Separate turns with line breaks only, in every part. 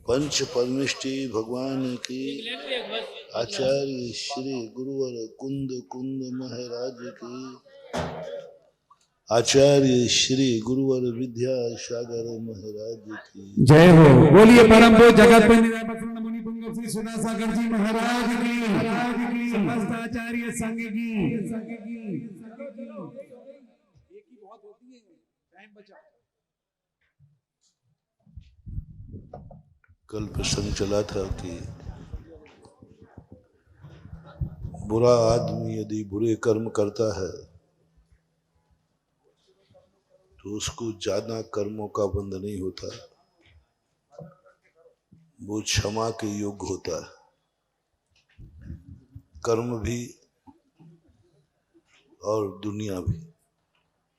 पंच परमिष्टि भगवान की, आचार्य श्री गुरुवर कुंद कुंद महाराज की, आचार्य श्री गुरुवर विद्या सागर महाराज की
जय हो। बोलिए परम पूज्य जगत प्रसिद्ध मुनि पुंग श्री सुधा सागर जी महाराज की, समस्त आचार्य संघ की। एक ही बहुत होती है, टाइम बचा।
कल प्रसंग चला था कि बुरा आदमी यदि बुरे कर्म करता है तो उसको ज्यादा कर्मों का बंध नहीं होता, वो क्षमा के योग्य होता है। कर्म भी और दुनिया भी,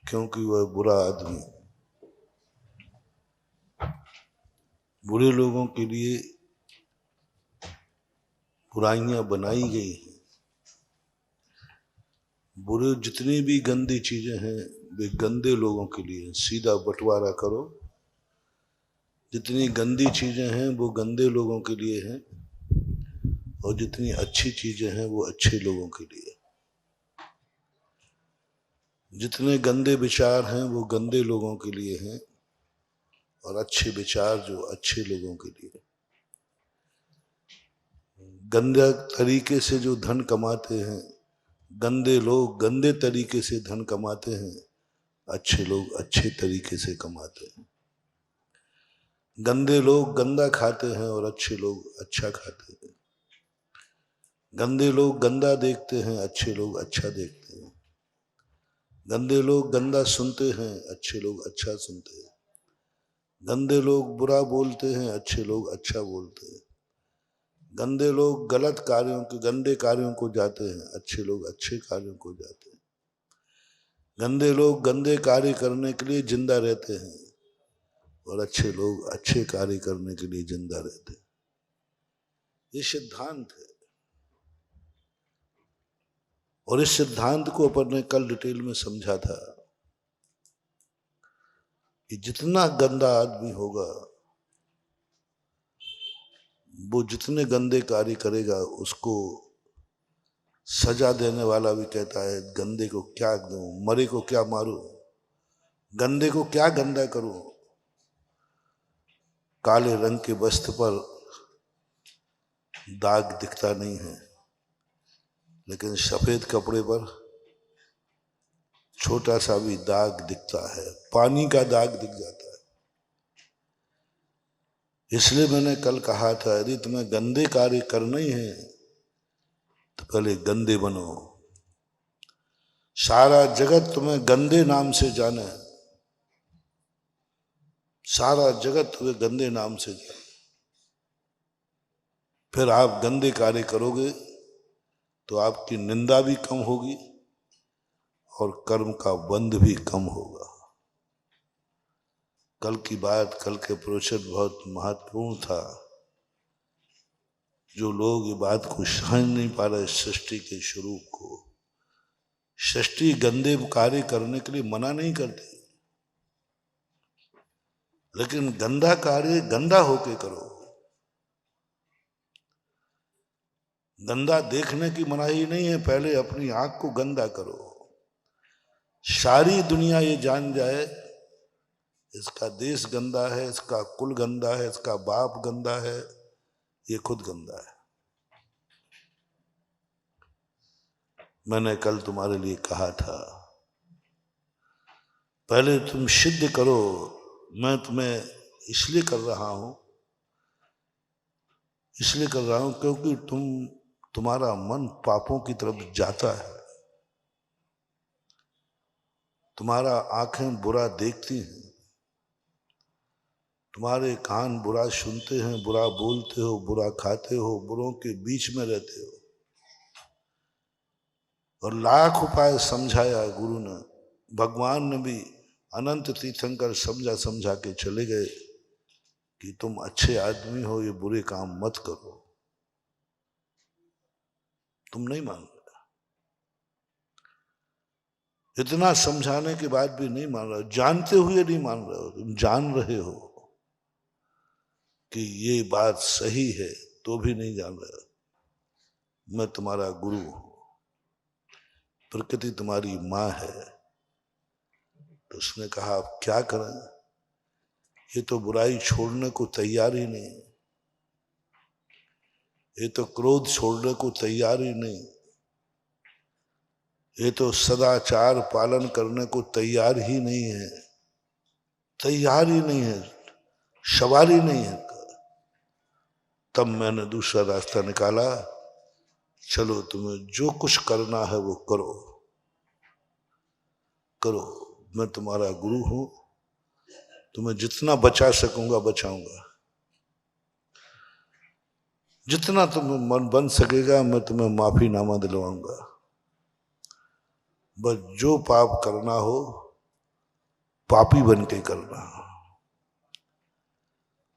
क्योंकि वह बुरा आदमी। बुरे लोगों के लिए बुराइयां बनाई गई हैं। बुरे जितनी भी गंदी चीजें हैं वे गंदे लोगों के लिए, सीधा बंटवारा करो। जितनी गंदी चीजें हैं वो गंदे लोगों के लिए हैं और जितनी अच्छी चीजें हैं वो अच्छे लोगों के लिए। जितने गंदे विचार हैं वो गंदे लोगों के लिए हैं और अच्छे विचार जो अच्छे लोगों के लिए। गंदे तरीके से जो धन कमाते हैं, गंदे लोग गंदे तरीके से धन कमाते हैं, अच्छे लोग अच्छे तरीके से कमाते हैं। गंदे लोग गंदा खाते हैं और अच्छे लोग अच्छा खाते हैं। गंदे लोग गंदा देखते हैं, अच्छे लोग अच्छा देखते हैं। गंदे लोग गंदा सुनते हैं, अच्छे लोग अच्छा सुनते हैं। गंदे लोग बुरा बोलते हैं, अच्छे लोग अच्छा बोलते हैं। गंदे लोग गलत कार्यों के गंदे कार्यों को जाते हैं, अच्छे लोग अच्छे कार्यों को जाते हैं। गंदे लोग गंदे कार्य करने के लिए जिंदा रहते हैं और अच्छे लोग अच्छे कार्य करने के लिए जिंदा रहते हैं। ये सिद्धांत है और इस सिद्धांत को अपन ने कल डिटेल में समझा था कि जितना गंदा आदमी होगा वो जितने गंदे कार्य करेगा उसको सजा देने वाला भी कहता है गंदे को क्या दूं, मरे को क्या मारूं, गंदे को क्या गंदा करूं। काले रंग के वस्त्र पर दाग दिखता नहीं है, लेकिन सफेद कपड़े पर छोटा सा भी दाग दिखता है, पानी का दाग दिख जाता है। इसलिए मैंने कल कहा था यदि तुम्हें गंदे कार्य करने ही है तो पहले गंदे बनो। सारा जगत तुम्हें गंदे नाम से जाने, सारा जगत तुम्हें गंदे नाम से जाने, फिर आप गंदे कार्य करोगे तो आपकी निंदा भी कम होगी और कर्म का बंध भी कम होगा। कल की बात, कल के प्रोसेस बहुत महत्वपूर्ण था। जो लोग ये बात को समझ नहीं पा रहे सृष्टि के स्वरूप को, सृष्टि गंदे कार्य करने के लिए मना नहीं करती, लेकिन गंदा कार्य गंदा होके करो। गंदा देखने की मनाही नहीं है, पहले अपनी आंख को गंदा करो। सारी दुनिया ये जान जाए इसका देश गंदा है, इसका कुल गंदा है, इसका बाप गंदा है, ये खुद गंदा है। मैंने कल तुम्हारे लिए कहा था पहले तुम सिद्ध करो। मैं तुम्हें इसलिए कर रहा हूं क्योंकि तुम्हारा मन पापों की तरफ जाता है। तुम्हारा आंखें बुरा देखती हैं, तुम्हारे कान बुरा सुनते हैं, बुरा बोलते हो, बुरा खाते हो, बुरों के बीच में रहते हो। और लाख उपाय समझाया गुरु ने, भगवान ने भी, अनंत तीर्थंकर समझा के चले गए कि तुम अच्छे आदमी हो, ये बुरे काम मत करो। तुम नहीं मान रहे, इतना समझाने के बाद भी नहीं मान रहे हो, जानते हुए नहीं मान रहे हो। तुम जान रहे हो कि ये बात सही है तो भी नहीं जान रहा। मैं तुम्हारा गुरु हूं, प्रकृति तुम्हारी माँ है। तो उसने कहा अब क्या करें, ये तो बुराई छोड़ने को तैयार ही नहीं, ये तो क्रोध छोड़ने को तैयार ही नहीं, ये तो सदाचार पालन करने को तैयार ही नहीं है, तैयार ही नहीं है, सवाल ही नहीं है। तब मैंने दूसरा रास्ता निकाला, चलो तुम्हें जो कुछ करना है वो करो, करो, मैं तुम्हारा गुरु हूं, तुम्हें जितना बचा सकूंगा बचाऊंगा, जितना तुम्हें मन बन सकेगा मैं तुम्हें माफीनामा दिलवाऊंगा। बस जो पाप करना हो पापी बन के करना,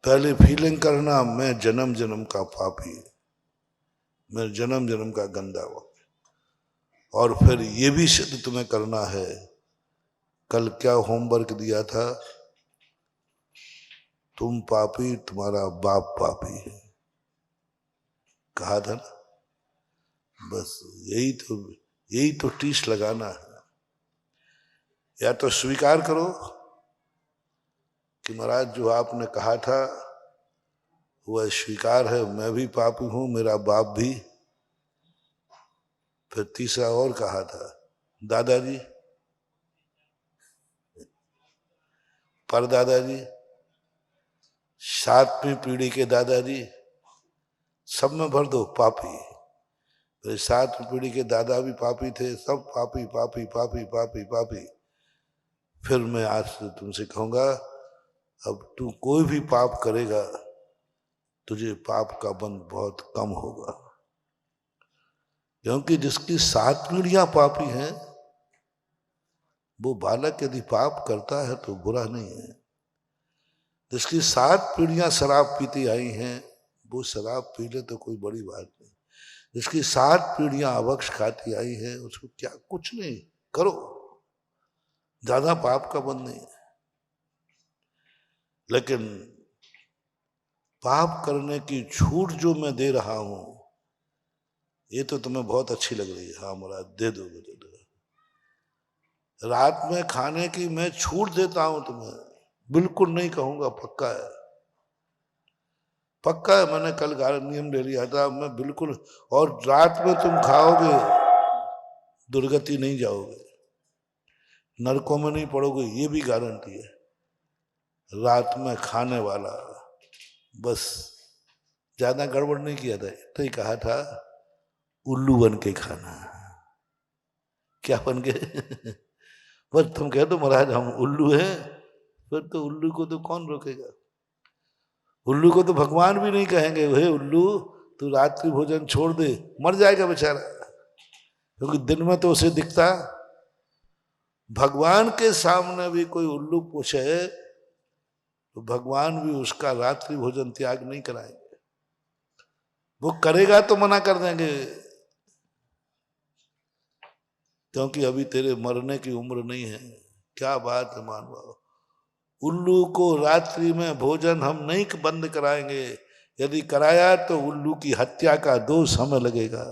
पहले फीलिंग करना मैं जन्म जन्म का पापी, मैं जन्म जन्म का गंदा हूं, और फिर ये भी सिद्ध तुम्हें करना है। कल क्या होमवर्क दिया था, तुम पापी तुम्हारा बाप पापी है, कहा था ना। बस यही तो टीस लगाना है। या तो स्वीकार करो कि महाराज जो आपने कहा था वह स्वीकार है, मैं भी पापी हूं, मेरा बाप भी। फिर तीसरा और कहा था, दादाजी, पर दादाजी, 7वीं पीढ़ी के दादाजी, सब में भर दो पापी। फिर 7वीं पीढ़ी के दादा भी पापी थे, सब पापी पापी पापी पापी पापी। फिर मैं आज से तुमसे कहूंगा, अब तू कोई भी पाप करेगा तुझे पाप का बंध बहुत कम होगा, क्योंकि जिसकी 7 पीढ़ियां पापी हैं वो बालक यदि पाप करता है तो बुरा नहीं है। जिसकी 7 पीढ़ियां शराब पीती आई हैं वो शराब पी ले तो कोई बड़ी बात नहीं। जिसकी 7 पीढ़ियां अभक्ष खाती आई है उसको क्या, कुछ नहीं, करो, ज्यादा पाप का बंध नहीं है। लेकिन पाप करने की छूट जो मैं दे रहा हूं ये तो तुम्हें बहुत अच्छी लग रही है, हाँ महाराज दे दो, दे दो। रात में खाने की मैं छूट देता हूं तुम्हें, बिल्कुल नहीं कहूंगा, पक्का है, पक्का है। मैंने कल नियम ले लिया था, मैं बिल्कुल, और रात में तुम खाओगे दुर्गति नहीं जाओगे, नरकों में नहीं पड़ोगे, ये भी गारंटी है। रात में खाने वाला, बस ज्यादा गड़बड़ नहीं किया था, तो ही कहा था उल्लू बन के खाना। क्या बन के बस तुम कह दो महाराज हम उल्लू हैं, फिर तो उल्लू को तो कौन रोकेगा। उल्लू को तो भगवान भी नहीं कहेंगे, हे उल्लू तू रात्रि भोजन छोड़ दे, मर जाएगा बेचारा, क्योंकि दिन में तो उसे दिखता। भगवान के सामने भी कोई उल्लू पूछे तो भगवान भी उसका रात्रि भोजन त्याग नहीं कराएंगे, वो करेगा तो मना कर देंगे, क्योंकि अभी तेरे मरने की उम्र नहीं है। क्या बात है मानव, उल्लू को रात्रि में भोजन हम नहीं बंद कराएंगे, यदि कराया तो उल्लू की हत्या का दोष हमें लगेगा,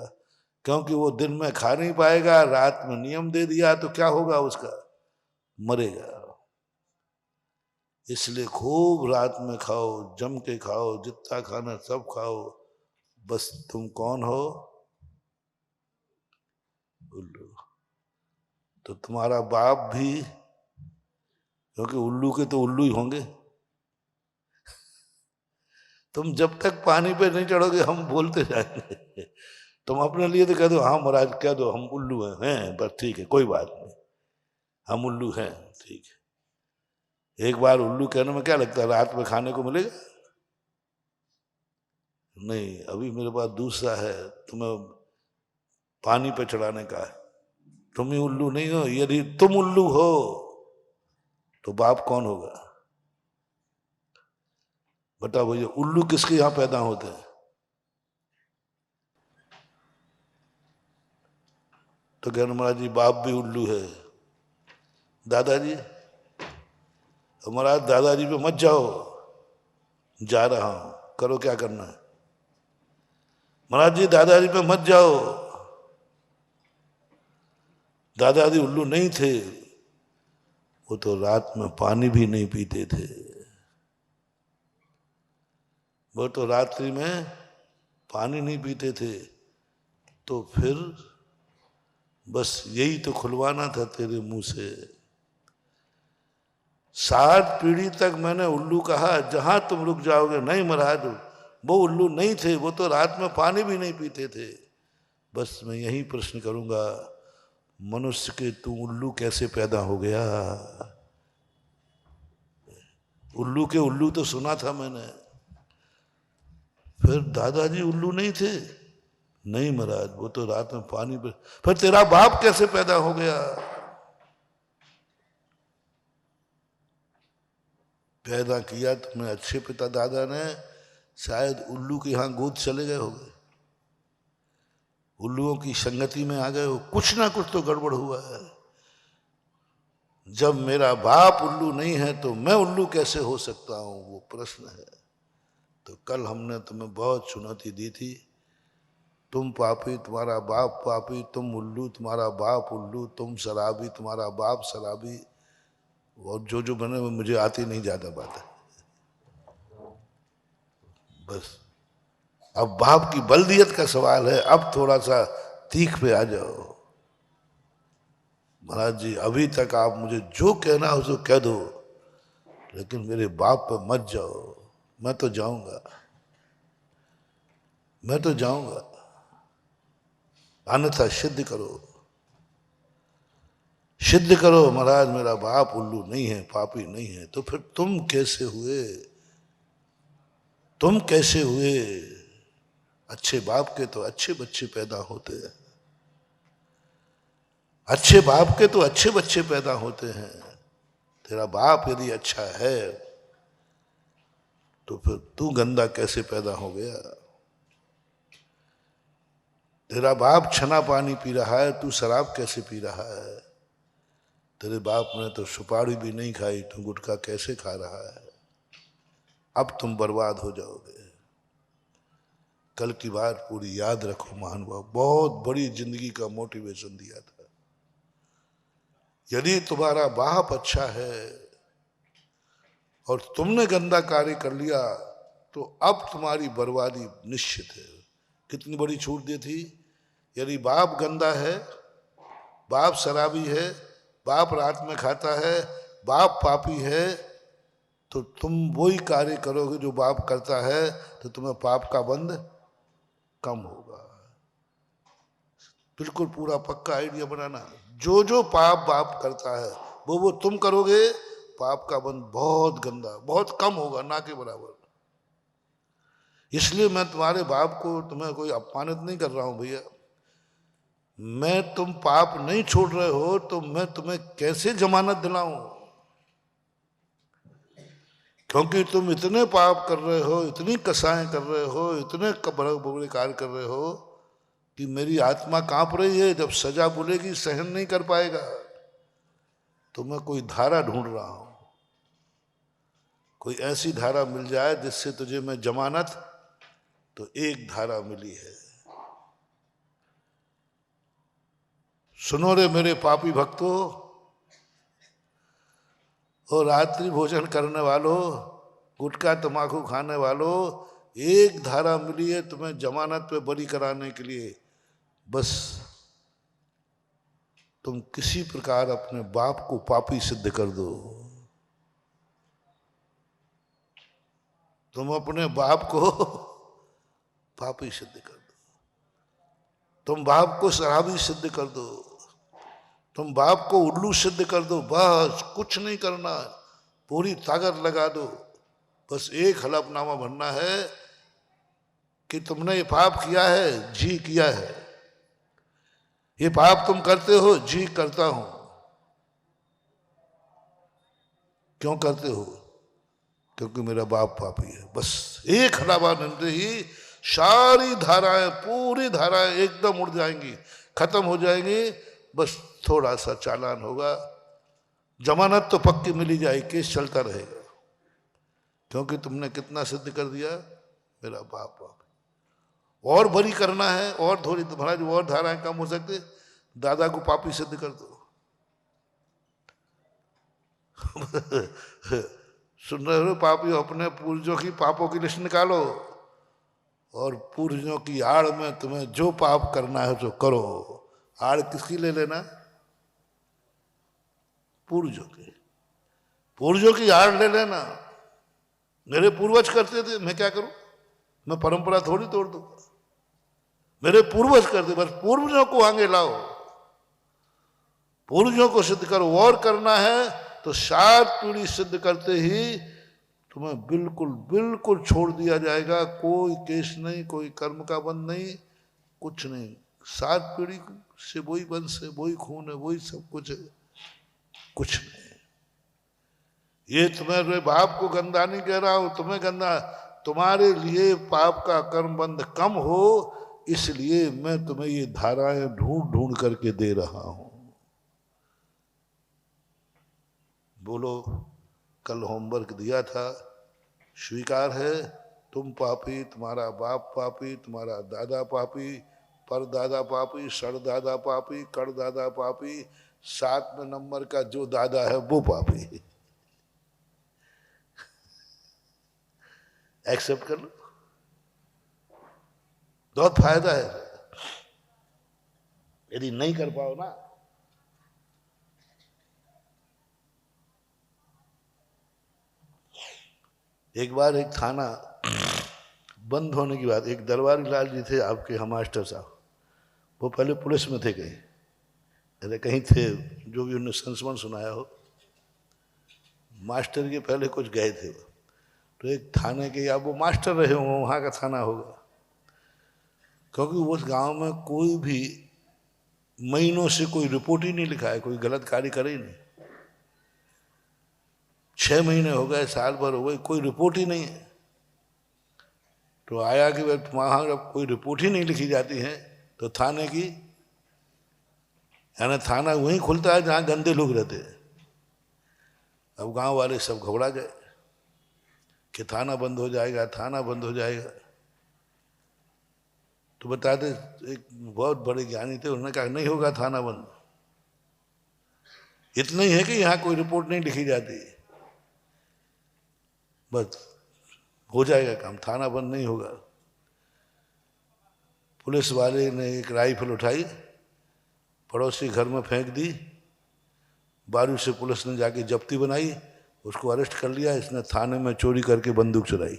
क्योंकि वो दिन में खा नहीं पाएगा, रात में नियम दे दिया तो क्या होगा उसका, मरेगा। इसलिए खूब रात में खाओ, जम के खाओ, जितना खाना सब खाओ, बस तुम कौन हो, उल्लू। तो तुम्हारा बाप भी, क्योंकि उल्लू के तो उल्लू ही होंगे, तुम जब तक पानी पे नहीं चढ़ोगे हम बोलते जाएंगे। तुम अपने लिए तो कह दो, हाँ महाराज कह दो हम उल्लू हैं, बस ठीक है, कोई बात नहीं, हम उल्लू हैं, ठीक है। एक बार उल्लू कहने में क्या लगता है, रात में खाने को मिलेगा? नहीं, अभी मेरे पास दूसरा है, तुम्हें पानी पे चढ़ाने का है। तुम ही उल्लू नहीं हो, यदि तुम उल्लू हो तो बाप कौन होगा? बताओ भैया, उल्लू किसके यहां पैदा होते हैं? तो कहना महाराज जी बाप भी उल्लू है। दादाजी, हमारा दादाजी पे मत जाओ, जा रहा हूं, करो क्या करना है। महाराज जी दादाजी पे मत जाओ, दादाजी उल्लू नहीं थे, वो तो रात में पानी भी नहीं पीते थे, वो तो रात्रि में पानी नहीं पीते थे। तो फिर बस यही तो खुलवाना था तेरे मुंह से। 7 पीढ़ी तक मैंने उल्लू कहा, जहां तुम रुक जाओगे। नहीं महाराज, वो उल्लू नहीं थे, वो तो रात में पानी भी नहीं पीते थे। बस मैं यही प्रश्न करूंगा, मनुष्य के तू उल्लू कैसे पैदा हो गया? उल्लू के उल्लू तो सुना था मैंने। फिर दादाजी उल्लू नहीं थे? नहीं महाराज, वो तो रात में पानी पे। फिर तेरा बाप कैसे पैदा हो गया? पैदा किया तुम्हें अच्छे पिता दादा ने, शायद उल्लू के यहां गोद चले गए हो गए, उल्लुओं की संगति में आ गए हो, कुछ ना कुछ तो गड़बड़ हुआ है। जब मेरा बाप उल्लू नहीं है तो मैं उल्लू कैसे हो सकता हूं, वो प्रश्न है। तो कल हमने तुम्हें बहुत चुनौती दी थी, तुम पापी तुम्हारा बाप पापी, तुम उल्लू तुम्हारा बाप उल्लू, तुम शराबी तुम्हारा बाप शराबी। और जो बने वो मुझे आती नहीं ज्यादा बात है। बस अब बाप की बल्दियत का सवाल है, अब थोड़ा सा तीख पे आ जाओ। महाराज जी अभी तक आप मुझे जो कहना हो उसको कह दो, लेकिन मेरे बाप पे मत जाओ। मैं तो जाऊंगा, मैं तो जाऊंगा, अन्यथा सिद्ध करो, सिद्ध करो महाराज मेरा बाप उल्लू नहीं है, पापी नहीं है। तो फिर तुम कैसे हुए, तुम कैसे हुए? अच्छे बाप के तो अच्छे बच्चे पैदा होते हैं, अच्छे बाप के तो अच्छे बच्चे पैदा होते हैं। तेरा बाप यदि अच्छा है तो फिर तू गंदा कैसे पैदा हो गया? तेरा बाप छना पानी पी रहा है, तू शराब कैसे पी रहा है? तेरे बाप ने तो सुपारी भी नहीं खाई, तू गुटखा कैसे खा रहा है? अब तुम बर्बाद हो जाओगे। कल की बात पूरी याद रखो महानुभाव, बहुत बड़ी जिंदगी का मोटिवेशन दिया था। यदि तुम्हारा बाप अच्छा है और तुमने गंदा कार्य कर लिया तो अब तुम्हारी बर्बादी निश्चित है। कितनी बड़ी छूट दी थी। यदि बाप गंदा है, बाप शराबी है, बाप रात में खाता है, बाप पापी है, तो तुम वही कार्य करोगे जो बाप करता है, तो तुम्हें पाप का बंध कम होगा। बिल्कुल पूरा पक्का आइडिया बनाना। जो पाप बाप करता है वो तुम करोगे, पाप का बंध बहुत गंदा, बहुत कम होगा, ना के बराबर। इसलिए मैं तुम्हारे बाप को, तुम्हें कोई अपमानित नहीं कर रहा हूं भैया। मैं, तुम पाप नहीं छोड़ रहे हो तो मैं तुम्हें कैसे जमानत दिलाऊं? क्योंकि तुम इतने पाप कर रहे हो, इतनी कसाएं कर रहे हो, इतने बड़े कार्य कर रहे हो कि मेरी आत्मा कांप रही है। जब सजा बोलेगी सहन नहीं कर पाएगा। तो मैं कोई धारा ढूंढ रहा हूं, कोई ऐसी धारा मिल जाए जिससे तुझे मैं जमानत। तो एक धारा मिली है। सुनो रे मेरे पापी भक्तों और रात्रि भोजन करने वालों, गुटखा तमाकू खाने वालों, एक धारा मिली है तुम्हें जमानत पे बरी कराने के लिए। बस तुम किसी प्रकार अपने बाप को पापी सिद्ध कर दो। तुम अपने बाप को पापी सिद्ध कर दो, तुम बाप को शराबी सिद्ध कर दो, तुम बाप को उल्लू सिद्ध कर दो। बस कुछ नहीं करना, पूरी ताकत लगा दो। बस एक हलफनामा भरना है कि तुमने ये पाप किया है, जी किया है। ये पाप तुम करते हो, जी करता हूं। क्यों करते हो? क्योंकि मेरा बाप पापी है। बस एक हलावा नंदे ही सारी धाराएं, पूरी धाराएं एकदम उड़ जाएंगी, खत्म हो जाएंगी। बस थोड़ा सा चालान होगा, जमानत तो पक्की मिली जाएगी, केस चलता रहेगा। क्योंकि तुमने कितना सिद्ध कर दिया, मेरा बाप बाप। और बड़ी करना है, और थोड़ी महाराज और धाराएं कम हो सकती, दादा को पापी सिद्ध कर दो। सुन रहे हो पापी, अपने पूर्वजों की पापों की लिस्ट निकालो, और पूर्वजों की आड़ में तुम्हें जो पाप करना है तो करो। आड़ किसकी ले लेना? पूर्वजों की। पूर्वजों की आड़ ले लेना। मेरे पूर्वज करते थे, मैं क्या करूं? मैं परंपरा थोड़ी तोड़ दूंगा। मेरे पूर्वज करते, बस पूर्वजों को आगे लाओ, पूर्वजों को सिद्ध करो। और करना है तो 7 पीढ़ी सिद्ध करते ही तुम्हें बिल्कुल बिल्कुल छोड़ दिया जाएगा। कोई केस नहीं, कोई कर्म का बंध नहीं, कुछ नहीं। 7 पीढ़ी से वही वंश है, वही खून है, वही सब कुछ है, कुछ नहीं। ये तुम्हारे बाप को गंदा नहीं कह रहा हूं, तुम्हें गंदा। तुम्हारे लिए पाप का कर्म बंध कम हो, इसलिए मैं तुम्हें ये धाराएं ढूंढ ढूंढ करके दे रहा हूं। बोलो, कल होमवर्क दिया था, स्वीकार है? तुम पापी, तुम्हारा बाप पापी, तुम्हारा दादा पापी, परदादा पापी, सरदादा पापी, करदादा पापी, 7वें नंबर का जो दादा है वो पापी। एक्सेप्ट कर लो, बहुत फायदा है। यदि नहीं कर पाओ ना, एक बार एक थाना बंद होने की बात, एक दरबारी लाल जी थे आपके, हम मास्टर साहब, वो पहले पुलिस में थे, कहीं थे, जो भी उन्होंने संस्मरण सुनाया हो, मास्टर के पहले कुछ गए थे। तो एक थाने के, या वो मास्टर रहे हो, वहाँ का थाना होगा, क्योंकि उस गांव में कोई भी महीनों से कोई रिपोर्ट ही नहीं लिखा है, कोई गलत कार्य करे ही नहीं। 6 महीने हो गए, साल भर हो गए, कोई रिपोर्ट ही नहीं है। तो आया कि वहाँ जब कोई रिपोर्ट ही नहीं लिखी जाती है तो थाने की, यानी थाना वहीं खुलता है जहाँ गंदे लोग रहते हैं। अब गांव वाले सब घबरा गए कि थाना बंद हो जाएगा, थाना बंद हो जाएगा। तो बताते, एक बहुत बड़े ज्ञानी थे, उन्होंने कहा नहीं होगा थाना बंद, इतना ही है कि यहाँ कोई रिपोर्ट नहीं लिखी जाती, बस हो जाएगा काम, थाना बंद नहीं होगा। पुलिस वाले ने एक राइफल उठाई, पड़ोसी घर में फेंक दी, बारूद से पुलिस ने जाके जब्ती बनाई, उसको अरेस्ट कर लिया। इसने थाने में चोरी करके बंदूक चुराई।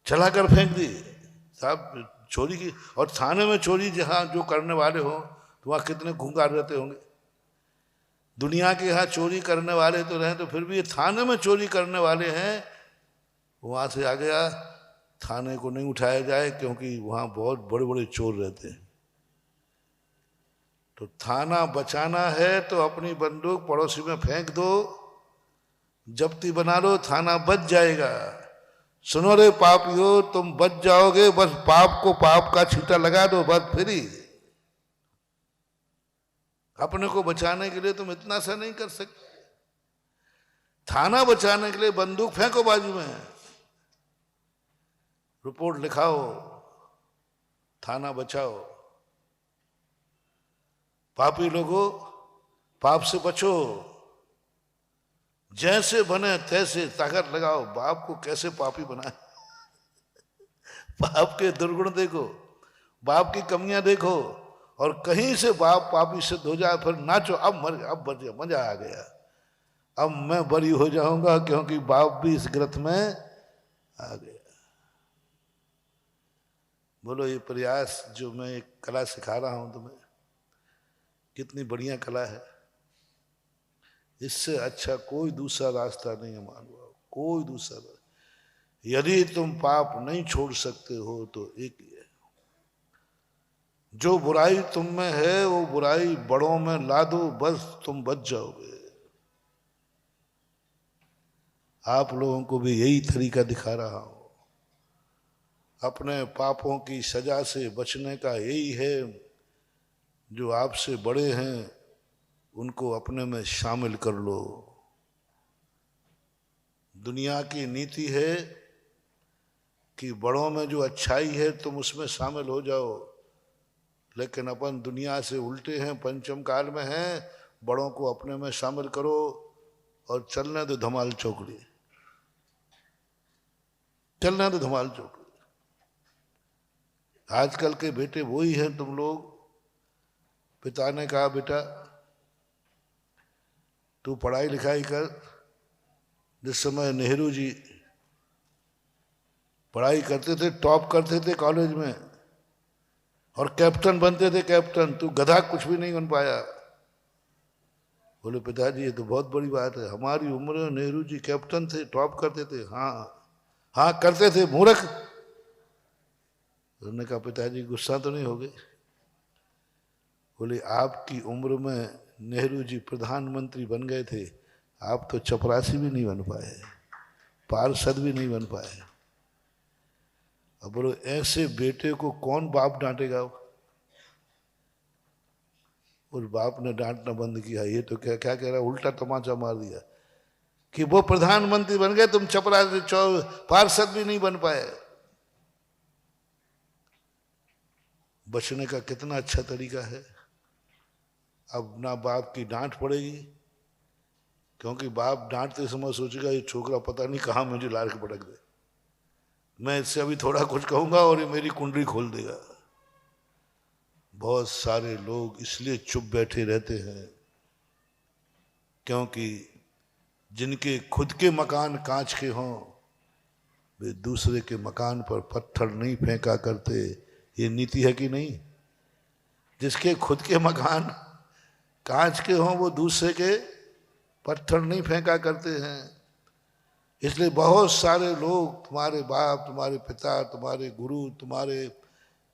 चला कर फेंक दी साहब, चोरी की। और थाने में चोरी जहां जो करने वाले हो तो वहां कितने खूंखार रहते होंगे। दुनिया के यहाँ चोरी करने वाले तो रहे, तो फिर भी ये थाने में चोरी करने वाले हैं। वहां से आ गया, थाने को नहीं उठाया जाए क्योंकि वहां बहुत बड़े बड़े चोर रहते हैं। तो थाना बचाना है तो अपनी बंदूक पड़ोसी में फेंक दो, जब्ती बना लो, थाना बच जाएगा। सुनो रे पापियो, तुम बच जाओगे, बस पाप को पाप का छींटा लगा दो, बस फ्री। अपने को बचाने के लिए तुम इतना सा नहीं कर सकते। थाना बचाने के लिए बंदूक फेंको बाजू में, रिपोर्ट लिखाओ, थाना बचाओ। पापी लोगों, पाप से बचो, जैसे बने तैसे ताकत लगाओ। बाप को कैसे पापी बनाए, बाप के दुर्गुण देखो, बाप की कमियां देखो, और कहीं से बाप पापी सिद्ध हो जाए, फिर नाचो, अब मजा आ गया, अब मैं बरी हो जाऊंगा क्योंकि बाप भी इस ग्रथ में आ गया। बोलो, ये प्रयास जो मैं एक कला सिखा रहा हूं तुम्हें, कितनी बढ़िया कला है। इससे अच्छा कोई दूसरा रास्ता नहीं है मानव, कोई दूसरा रास्ता। यदि तुम पाप नहीं छोड़ सकते हो तो एक ही है, जो बुराई तुम में है वो बुराई बड़ों में ला दो, बस तुम बच जाओगे। आप लोगों को भी यही तरीका दिखा रहा हूं। अपने पापों की सजा से बचने का यही है, जो आपसे बड़े हैं उनको अपने में शामिल कर लो। दुनिया की नीति है कि बड़ों में जो अच्छाई है तुम उसमें शामिल हो जाओ, लेकिन अपन दुनिया से उल्टे हैं, पंचम काल में हैं। बड़ों को अपने में शामिल करो और चलने दो धमाल चौकड़ी, चलने दो धमाल चौकड़ी। आजकल के बेटे वही हैं तुम लोग। पिता ने कहा बेटा तू पढ़ाई लिखाई कर। जिस समय नेहरू जी पढ़ाई करते थे, टॉप करते थे कॉलेज में और कैप्टन बनते थे कैप्टन, तू गधा कुछ भी नहीं बन पाया। बोले पिताजी ये तो बहुत बड़ी बात है, हमारी उम्र में नेहरू जी कैप्टन थे, टॉप करते थे। हाँ हाँ करते थे मूर्ख। उन्होंने कहा पिताजी गुस्सा तो नहीं हो गए? बोले आपकी उम्र में नेहरू जी प्रधानमंत्री बन गए थे, आप तो चपरासी भी नहीं बन पाए, पार्षद भी नहीं बन पाए। अब बोलो ऐसे बेटे को कौन बाप डांटेगा? उस बाप ने डांटना बंद किया। ये तो क्या क्या कह रहा, उल्टा तमाचा मार दिया कि वो प्रधानमंत्री बन गए, तुम चपरासी पार्षद भी नहीं बन पाए। बचने का कितना अच्छा तरीका है। अब ना बाप की डांट पड़ेगी, क्योंकि बाप डांटते समय सोचेगा ये छोकरा पता नहीं कहाँ मुझे लार के पटक दे, मैं इससे अभी थोड़ा कुछ कहूंगा और ये मेरी कुंडली खोल देगा। बहुत सारे लोग इसलिए चुप बैठे रहते हैं क्योंकि जिनके खुद के मकान कांच के हों वे दूसरे के मकान पर पत्थर नहीं फेंका करते। ये नीति है कि नहीं? जिसके खुद के मकान कांच के हों वो दूसरे के पत्थर नहीं फेंका करते हैं। इसलिए बहुत सारे लोग, तुम्हारे बाप, तुम्हारे पिता, तुम्हारे गुरु, तुम्हारे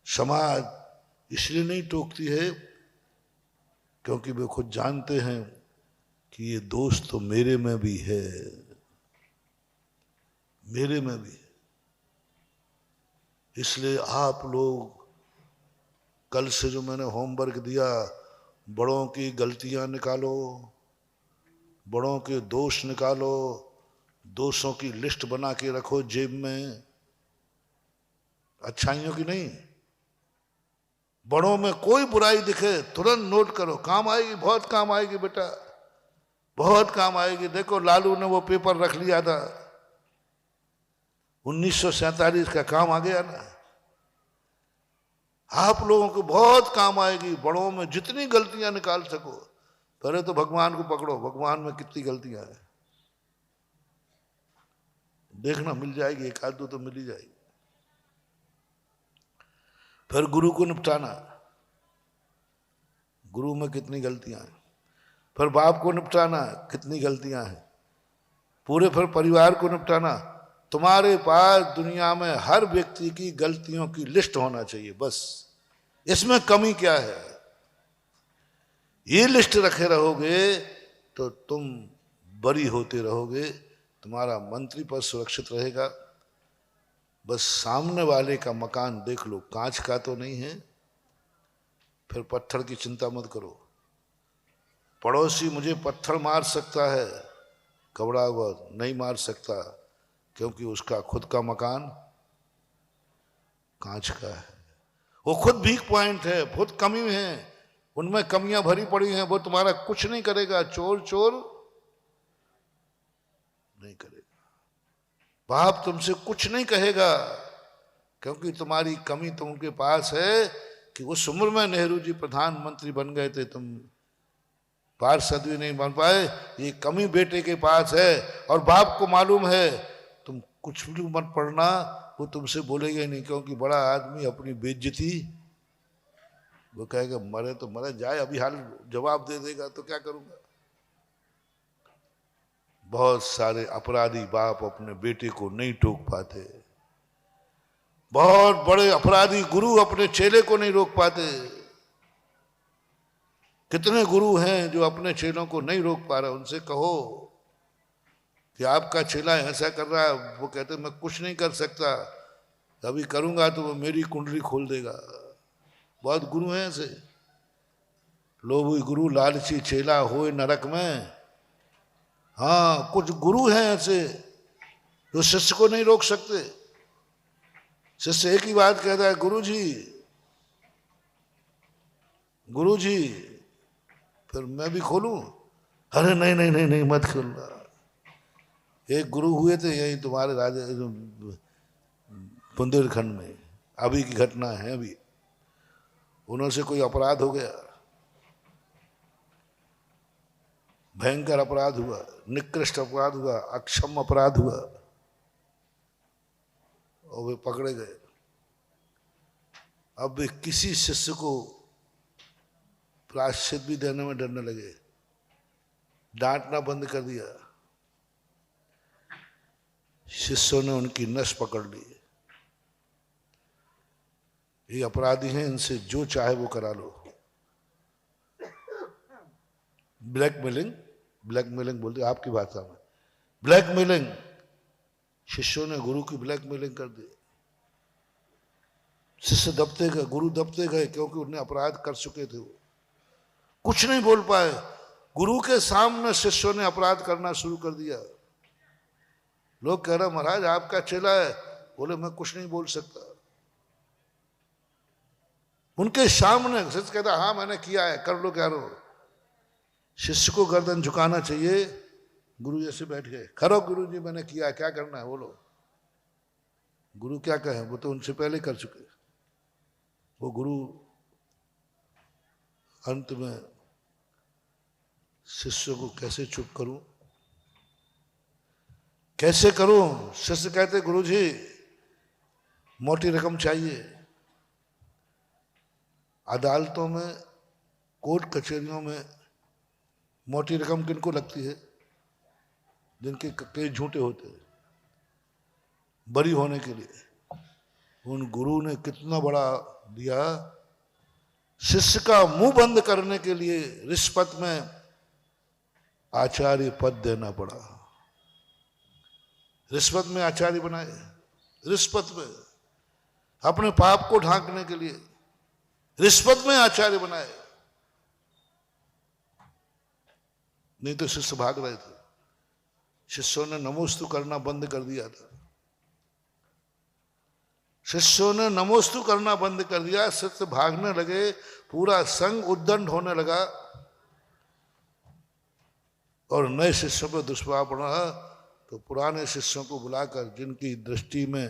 समाज इसलिए नहीं टोकती है क्योंकि वे खुद जानते हैं कि ये दोष तो मेरे में भी है, मेरे में भी है। इसलिए आप लोग कल से जो मैंने होमवर्क दिया, बड़ों की गलतियां निकालो, बड़ों के दोष निकालो, दोषों की लिस्ट बना के रखो जेब में, अच्छाइयों की नहीं। बड़ों में कोई बुराई दिखे तुरंत नोट करो, काम आएगी, बहुत काम आएगी बेटा, बहुत काम आएगी। देखो लालू ने वो पेपर रख लिया था 1947 का, काम आ गया ना। आप लोगों को बहुत काम आएगी, बड़ों में जितनी गलतियां निकाल सको। पहले तो भगवान को पकड़ो, भगवान में कितनी गलतियां हैं देखना, मिल जाएगी, एक आध दो तो मिल ही जाएगी। फिर गुरु को निपटाना, गुरु में कितनी गलतियां हैं। फिर बाप को निपटाना, कितनी गलतियां हैं। पूरे फिर परिवार को निपटाना। तुम्हारे पास दुनिया में हर व्यक्ति की गलतियों की लिस्ट होना चाहिए, बस इसमें कमी क्या है। ये लिस्ट रखे रहोगे तो तुम बरी होते रहोगे, तुम्हारा मंत्री पद सुरक्षित रहेगा। बस सामने वाले का मकान देख लो, कांच का तो नहीं है, फिर पत्थर की चिंता मत करो। पड़ोसी मुझे पत्थर मार सकता है, घबरा हुआ नहीं मार सकता, क्योंकि उसका खुद का मकान कांच का है। वो खुद वीक पॉइंट है, खुद कमी है, उनमें कमियां भरी पड़ी हैं, वो तुम्हारा कुछ नहीं करेगा। चोर चोर नहीं करेगा, बाप तुमसे कुछ नहीं कहेगा, क्योंकि तुम्हारी कमी तुमके पास है कि उस उम्र में नेहरू जी प्रधानमंत्री बन गए थे, तुम पार्षद भी नहीं बन पाए। ये कमी बेटे के पास है और बाप को मालूम है। तुम कुछ भी मत पढ़ना, वो तुमसे बोलेगा नहीं, क्योंकि बड़ा आदमी अपनी बेइज्जती, वो कहेगा मरे तो मरे, जाए अभी हाल जवाब दे देगा तो क्या करूंगा। बहुत सारे अपराधी बाप अपने बेटे को नहीं टोक पाते, बहुत बड़े अपराधी गुरु अपने चेले को नहीं रोक पाते। कितने गुरु हैं जो अपने चेलों को नहीं रोक पा रहे। उनसे कहो कि आपका चेला ऐसा कर रहा है, वो कहते मैं कुछ नहीं कर सकता, अभी करूंगा तो वो मेरी कुंडली खोल देगा। बहुत गुरु हैं ऐसे। लोभी गुरु लालची चेला होए नरक में। हाँ, कुछ गुरु हैं ऐसे जो शिष्य को नहीं रोक सकते। शिष्य एक ही बात कहता है, गुरु जी, गुरु जी, फिर मैं भी खोलूं? अरे नहीं नहीं नहीं नहीं, मत खोलना। एक गुरु हुए थे यही तुम्हारे राजा बुंदेलखंड में, अभी की घटना है। अभी उनसे कोई अपराध हो गया, भयंकर अपराध हुआ, निकृष्ट अपराध हुआ, अक्षम अपराध हुआ, और वे पकड़े गए। अब वे किसी शिष्य को प्रायश्चित भी देने में डरने लगे, डांटना बंद कर दिया। शिष्यों ने उनकी नस पकड़ ली। ये अपराधी हैं, इनसे जो चाहे वो करा लो। ब्लैकमेलिंग, ब्लैकमेलिंग बोलते आपकी भाषा में, ब्लैकमेलिंग। शिष्यों ने गुरु की ब्लैकमेलिंग कर दी। शिष्य दबते गए, गुरु दबते गए, क्योंकि उन्हें अपराध कर चुके थे। वो कुछ नहीं बोल पाए। गुरु के सामने शिष्यों ने अपराध करना शुरू कर दिया। लोग कह रहे, महाराज आपका चेला है। बोले मैं कुछ नहीं बोल सकता। उनके सामने शिष्य कहता, हाँ मैंने किया है, कर लो क्या लो। शिष्य को गर्दन झुकाना चाहिए, गुरु जैसे बैठ गए। खरो गुरु जी, मैंने किया है, क्या करना है बोलो। गुरु क्या कहे, वो तो उनसे पहले कर चुके। वो गुरु अंत में शिष्य को कैसे चुप करूं, कैसे करूं। शिष्य कहते, गुरु जी मोटी रकम चाहिए। अदालतों में, कोर्ट कचहरियों में मोटी रकम किनको लगती है? जिनके केस झूठे होते हैं, बरी होने के लिए। उन गुरु ने कितना बड़ा दिया। शिष्य का मुंह बंद करने के लिए रिश्वत में आचार्य पद देना पड़ा। रिश्वत में आचार्य बनाए, रिश्वत में अपने पाप को ढांकने के लिए रिश्वत में आचार्य बनाए। नहीं तो शिष्य भाग रहे थे। शिष्यों ने नमोस्तु करना बंद कर दिया था। शिष्यों ने नमोस्तु करना बंद कर दिया। शिष्य भागने लगे, पूरा संघ उद्दंड होने लगा, और नए शिष्यों पर दुष्प्रभाव पड़ा। तो पुराने शिष्यों को बुलाकर, जिनकी दृष्टि में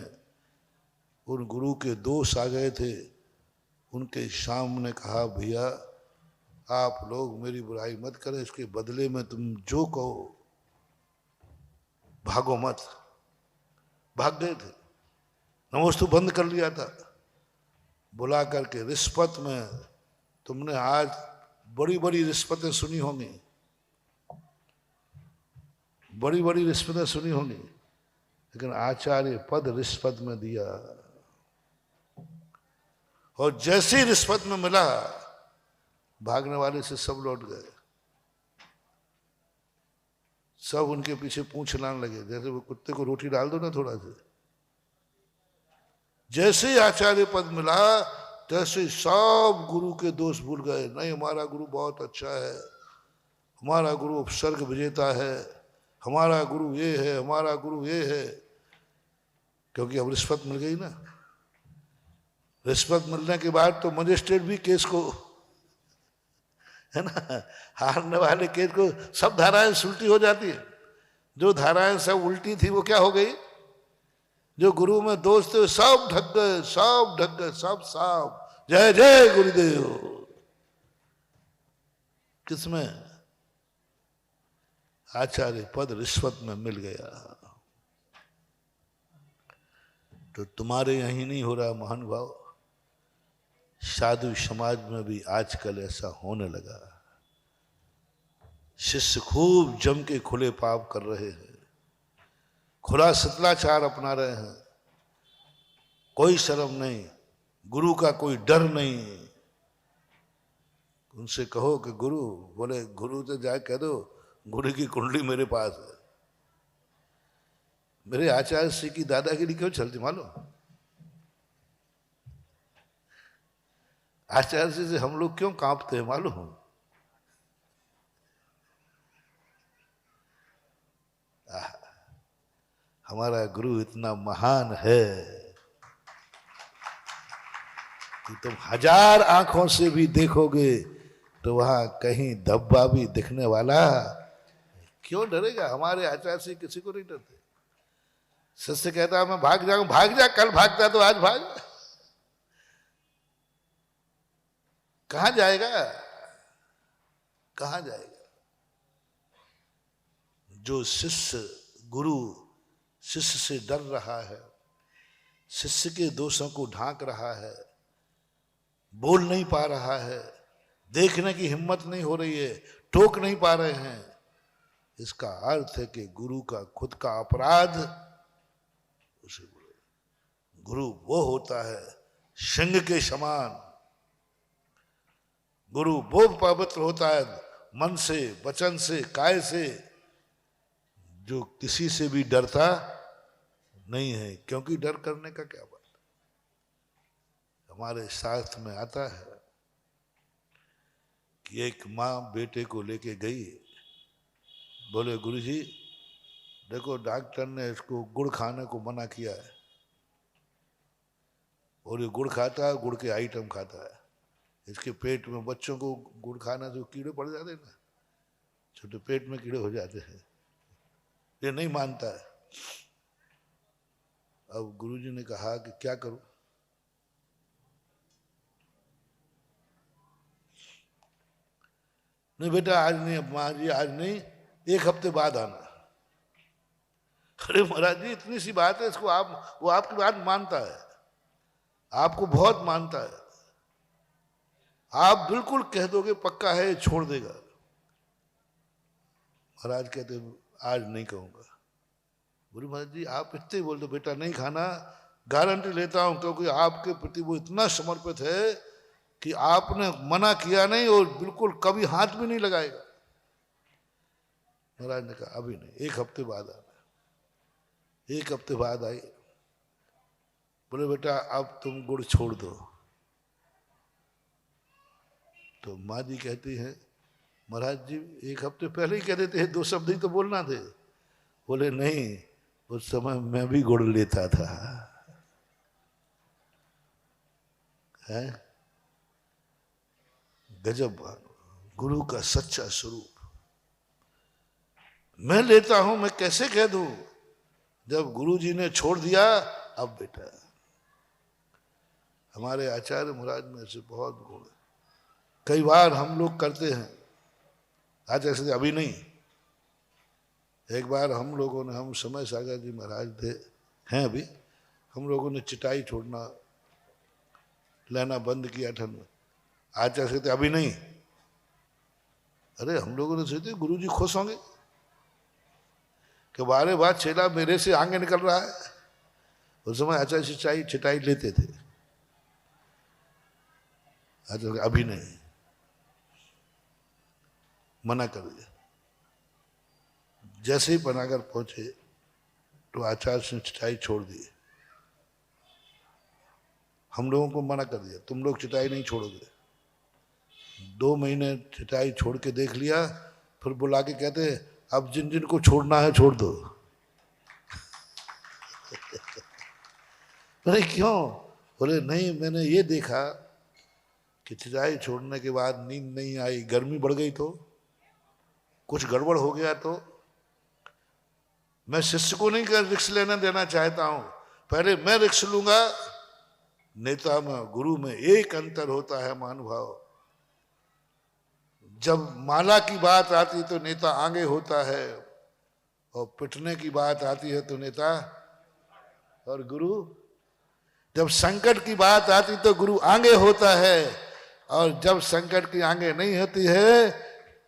उन गुरु के दोष आ गए थे, उनके सामने कहा, भैया आप लोग मेरी बुराई मत करें, इसके बदले में तुम जो कहो, भागो मत। भाग गए थे, नमोस्तु बंद कर लिया था। बुला करके रिश्वत में, तुमने आज बड़ी बड़ी रिश्वतें सुनी होंगी, बड़ी बड़ी रिश्वतें सुनी होंगी, लेकिन आचार्य पद रिश्वत में दिया। और जैसे ही रिश्वत में मिला, भागने वाले से सब लौट गए। सब उनके पीछे पूंछ हिलाने लगे, जैसे वो कुत्ते को रोटी डाल दो ना थोड़ा सा। जैसे ही आचार्य पद मिला, तैसे ही सब गुरु के दोष भूल गए। नहीं, हमारा गुरु बहुत अच्छा है, हमारा गुरु उपसर्ग विजेता है, हमारा गुरु ये है, हमारा गुरु ये है। क्योंकि अब रिश्वत मिल गई ना। रिश्वत मिलने के बाद तो मजिस्ट्रेट भी केस को, है ना, हारने वाले केस को सब धाराएं उल्टी हो जाती है। जो धाराएं सब उल्टी थी वो क्या हो गई? जो गुरु में दोष थे सब ढक गए, सब ढक गए, सब साफ। जय जय गुरुदेव। किसमें? आचार्य पद रिश्वत में मिल गया। तो तुम्हारे यहीं नहीं हो रहा महानुभाव, साधु समाज में भी आजकल ऐसा होने लगा। शिष्य खूब जम के खुले पाप कर रहे हैं, खुला सतलाचार अपना रहे हैं, कोई शर्म नहीं, गुरु का कोई डर नहीं। उनसे कहो कि गुरु, बोले गुरु से जाए कह दो, गुरु की कुंडली मेरे पास है। मेरे आचार्य श्री की दादागिरी क्यों चलती मालूम? आचार्य से हम लोग क्यों कांपते हैं मालूम? हमारा गुरु इतना महान है कि तुम 1000 आंखों से भी देखोगे तो वहां कहीं धब्बा भी दिखने वाला क्यों डरेगा। हमारे आचार्य से किसी को नहीं डरते। शिष्य कहता मैं भाग जाऊं, भाग जा, कल भागता तो आज भाग। कहां जाएगा, कहां जाएगा। जो शिष्य गुरु शिष्य से डर रहा है, शिष्य के दोषों को ढांक रहा है, बोल नहीं पा रहा है, देखने की हिम्मत नहीं हो रही है, टोक नहीं पा रहे हैं, इसका अर्थ है कि गुरु का खुद का अपराध उसे गुरु वो होता है सिंह के समान। गुरु वो पवित्र होता है मन से, वचन से, काय से, जो किसी से भी डरता नहीं है। क्योंकि डर करने का क्या बात। हमारे शास्त्र में आता है कि एक माँ बेटे को लेके गई, बोले गुरुजी देखो डॉक्टर ने इसको गुड़ खाने को मना किया है और ये गुड़ खाता है, गुड़ के आइटम खाता है, इसके पेट में, बच्चों को गुड़ खाना से कीड़े पड़ जाते हैं ना, छोटे पेट में कीड़े हो जाते हैं। ये नहीं मानता है। अब गुरुजी ने कहा कि क्या करूं। नहीं बेटा आज नहीं, अब माँ जी आज नहीं, 1 हफ्ते बाद आना। अरे महाराज जी इतनी सी बात है, इसको आप, वो आपकी बात मानता है, आपको बहुत मानता है, आप बिल्कुल कह दोगे पक्का है छोड़ देगा। महाराज कहते आज नहीं कहूंगा। बोले महाराज जी आप इतने बोल दो बेटा नहीं खाना, गारंटी लेता हूं, क्योंकि आपके प्रति वो इतना समर्पित है कि आपने मना किया नहीं और बिल्कुल कभी हाथ भी नहीं लगाएगा। महाराज ने कहा अभी नहीं, 1 हफ्ते बाद आना। 1 हफ्ते बाद आई। बोले बेटा अब तुम गुड़ छोड़ दो। तो माँ जी कहती है महाराज जी 1 हफ्ते पहले ही कह देते हैं, 2 शब्द ही तो बोलना थे। बोले नहीं, उस समय मैं भी गुड़ लेता था। है गजब गुरु का सच्चा स्वरूप। मैं लेता हूं, मैं कैसे कह दूं जब गुरु जी ने छोड़ दिया। अब बेटा हमारे आचार्य महाराज में से बहुत गुण है। कई बार हम लोग करते हैं, आज ऐसे अभी नहीं, एक बार हम लोगों ने, हम समय सागर जी महाराज थे, हैं अभी, हम लोगों ने चिटाई छोड़ना लेना बंद किया ठंड में। आज ऐसे थे अभी नहीं। अरे हम लोगों ने सोचे गुरु जी खुश होंगे कि बारे बार चेला मेरे से आगे निकल रहा है। उस समय आचार्य चिटाई लेते थे। आचार्य अभी नहीं, मना कर दिया। जैसे ही पनागर पहुंचे तो आचार्य ने चिटाई छोड़ दी। हम लोगों को मना कर दिया तुम लोग चिटाई नहीं छोड़ोगे। 2 महीने चिटाई छोड़ के देख लिया, फिर बुला के कहते अब जिन जिन को छोड़ना है छोड़ दो। अरे क्यों? बोले नहीं मैंने ये देखा कि चिटाई छोड़ने के बाद नींद नहीं आई, गर्मी बढ़ गई तो कुछ गड़बड़ हो गया तो मैं शिष्य को नहीं कर रिक्स लेना देना चाहता हूं, पहले मैं रिक्स लूंगा। नेता में गुरु में एक अंतर होता है महानुभाव, जब माला की बात आती तो नेता आगे होता है और पिटने की बात आती है तो नेता, और गुरु जब संकट की बात आती तो गुरु आगे होता है और जब संकट की आगे नहीं होती है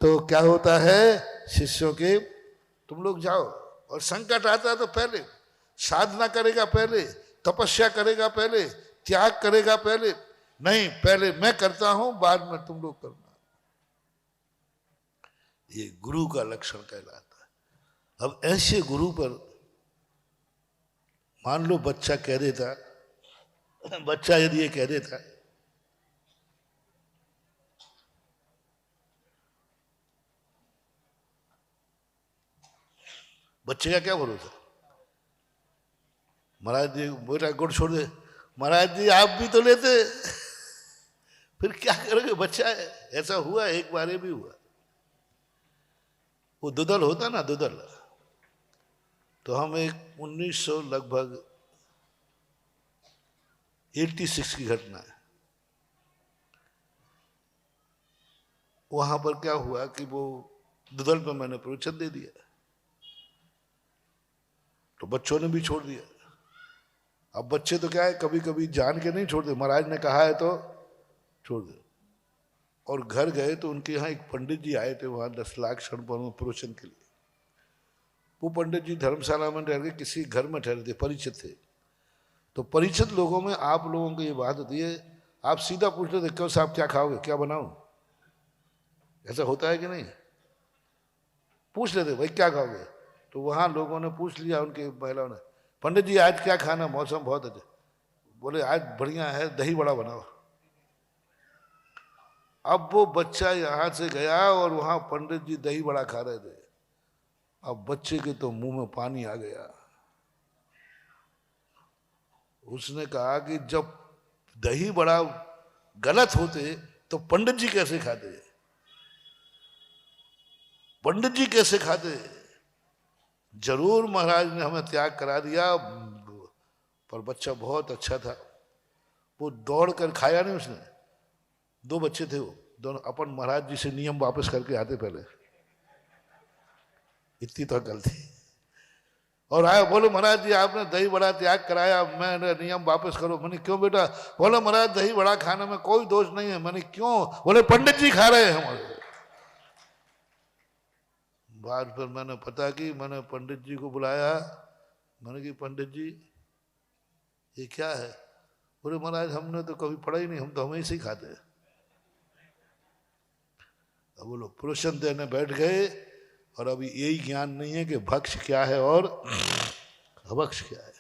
तो क्या होता है शिष्यों के तुम लोग जाओ। और संकट आता है तो पहले साधना करेगा, पहले तपस्या करेगा, पहले त्याग करेगा, पहले नहीं, पहले मैं करता हूं बाद में तुम लोग करना। ये गुरु का लक्षण कहलाता है। अब ऐसे गुरु पर मान लो बच्चा कह देता, बच्चा यदि ये कह देता बच्चे का क्या भरोसा, महाराज जी बेटा गुड़ छोड़ दे, महाराज जी आप भी तो लेते। फिर क्या करोगे, बच्चा है। ऐसा हुआ, एक बार भी हुआ। वो दुदल होता ना, दुदल, तो हम एक 1900 लगभग 86 की घटना है। वहां पर क्या हुआ कि वो दुदल पे मैंने प्रवचन दे दिया, तो बच्चों ने भी छोड़ दिया। अब बच्चे तो क्या है, कभी कभी जान के नहीं छोड़ते, महाराज ने कहा है तो छोड़ दे। और घर गए तो उनके यहाँ एक पंडित जी आए थे, वहां 10 लाख क्षण पर प्रवचन के लिए। वो पंडित जी धर्मशाला में ठहर के किसी घर में ठहरे थे, परिचित थे। तो परिचित लोगों में आप लोगों को ये बात होती है, आप सीधा पूछ लेते क्यों साहब क्या खाओगे, क्या बनाऊं, ऐसा होता है कि नहीं? पूछ लेते भाई क्या खाओगे। तो वहां लोगों ने पूछ लिया, उनके महिलाओं ने, पंडित जी आज क्या खाना, मौसम बहुत अच्छा। बोले आज बढ़िया है, दही बड़ा बनाओ। अब वो बच्चा यहां से गया और वहां पंडित जी दही बड़ा खा रहे थे। अब बच्चे के तो मुंह में पानी आ गया। उसने कहा कि जब दही बड़ा गलत होते तो पंडित जी कैसे खाते, पंडित जी कैसे खाते। जरूर महाराज ने हमें त्याग करा दिया, पर बच्चा बहुत अच्छा था। वो दौड़ कर खाया नहीं उसने। 2 बच्चे थे वो दोनों, अपन महाराज जी से नियम वापस करके आते पहले, इतनी तो अकल थी। और आया, बोलो महाराज जी आपने दही बड़ा त्याग कराया, मैंने नियम वापस करो। मैंने क्यों बेटा? बोलो महाराज दही बड़ा खाने में कोई दोष नहीं है। मैंने क्यों? बोले पंडित जी खा रहे हैं हमारे। बाद फिर मैंने पता की, मैंने पंडित जी को बुलाया। मैंने कि पंडित जी ये क्या है? बोले महाराज हमने तो कभी पढ़ा ही नहीं, हम तो हमेशा ही खाते हैं। अब वो लोग प्रवचन देने बैठ गए और अभी यही ज्ञान नहीं है कि भक्ष क्या है और अभक्ष क्या है।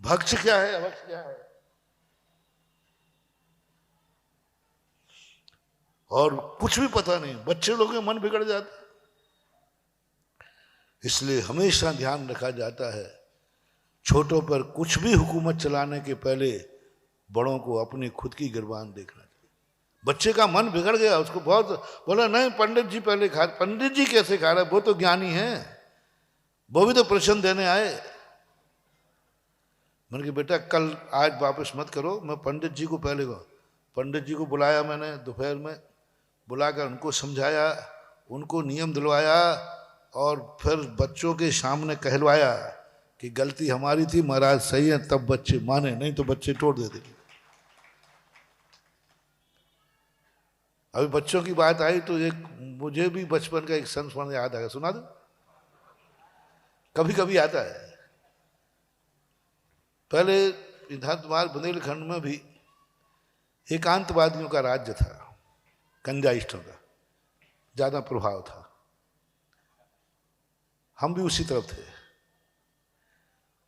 भक्ष क्या है, अभक्ष क्या है। और कुछ भी पता नहीं, बच्चे लोगों के मन बिगड़ जाते। इसलिए हमेशा ध्यान रखा जाता है, छोटों पर कुछ भी हुकूमत चलाने के पहले बड़ों को अपनी खुद की गिरबान देखना चाहिए। बच्चे का मन बिगड़ गया, उसको बहुत बोला नहीं पंडित जी पहले खा। पंडित जी कैसे खा रहे, वो तो ज्ञानी है, वो भी तो प्रश्न देने आए। मैंने कहा बेटा कल आज वापस मत करो, मैं पंडित जी को पहले को। पंडित जी को बुलाया मैंने दोपहर में, बुलाकर उनको समझाया, उनको नियम दिलवाया और फिर बच्चों के सामने कहलवाया कि गलती हमारी थी, महाराज सही है। तब बच्चे माने, नहीं तो बच्चे तोड़ देते। अभी बच्चों की बात आई तो एक मुझे भी बचपन का एक संस्मरण याद आ गया, सुना दो। कभी कभी आता है। पहले इधर तुम्हारे बुंदेलखंड में भी एकांतवादियों का राज्य था, कंजाइस्टों का ज्यादा प्रभाव था। हम भी उसी तरफ थे।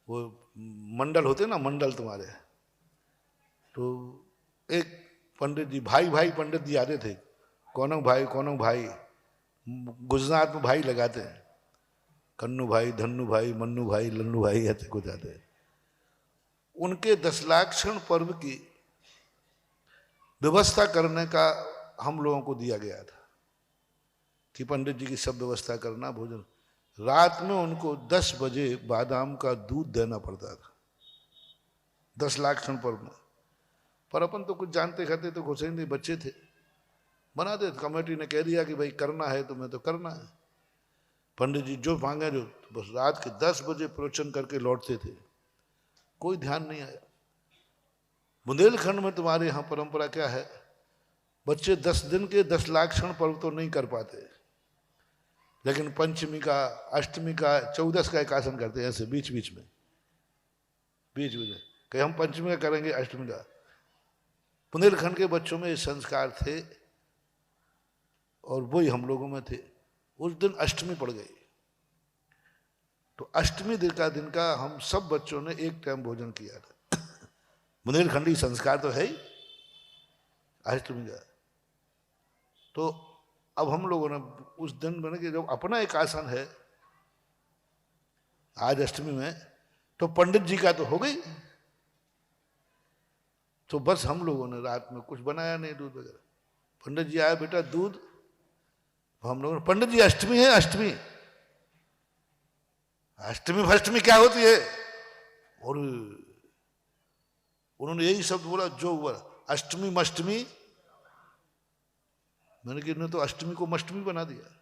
वो मंडल होते ना, मंडल तुम्हारे, तो एक पंडित जी, भाई भाई पंडित जी आते थे, कौनो भाई। गुजरात में भाई लगाते हैं, कन्नू भाई, धन्नू भाई, मन्नू भाई, लन्नू भाई, ऐसे कुछ आते हैं। उनके 10 लाख क्षण पर्व की व्यवस्था करने का हम लोगों को दिया गया था कि पंडित जी की सब व्यवस्था करना, भोजन। रात में उनको 10 बजे बादाम का दूध देना पड़ता था, 10 लाख क्षण पर्व में। पर अपन तो कुछ जानते खाते तो घुसे नहीं, बच्चे थे, बना दे। कमेटी ने कह दिया कि भाई करना है तुम्हें तो करना है। पंडित जी जो मांगे जो, बस रात के 10 बजे प्रवचन करके लौटते थे, कोई ध्यान नहीं आया। बुंदेलखंड में तुम्हारे यहाँ परंपरा क्या है, बच्चे 10 दिन के 10 लाख क्षण पर्व तो नहीं कर पाते, लेकिन पंचमी का, अष्टमी का, 14 का एक आसन करते हैं, ऐसे बीच बीच में कहीं हम पंचमी का करेंगे, अष्टमी का। बुंदेलखंड के बच्चों में ये संस्कार थे और वही हम लोगों में थे। उस दिन अष्टमी पड़ गई, तो अष्टमी दिन का हम सब बच्चों ने एक टाइम भोजन किया था। बुंदेलखंडी संस्कार तो है ही अष्टमी का। तो अब हम लोगों ने उस दिन बने कि जब अपना एक आसन है आज अष्टमी में, तो पंडित जी का तो हो गई। तो बस हम लोगों ने रात में कुछ बनाया नहीं, दूध वगैरह। पंडित जी आए, बेटा दूध। हम लोगों ने, पंडित जी अष्टमी है, अष्टमी अष्टमी फष्टमी क्या होती है? और उन्होंने यही शब्द बोला जो हुआ, अष्टमी मष्टमी। मैंने कहा इन्होंने तो अष्टमी को मष्टमी बना दिया।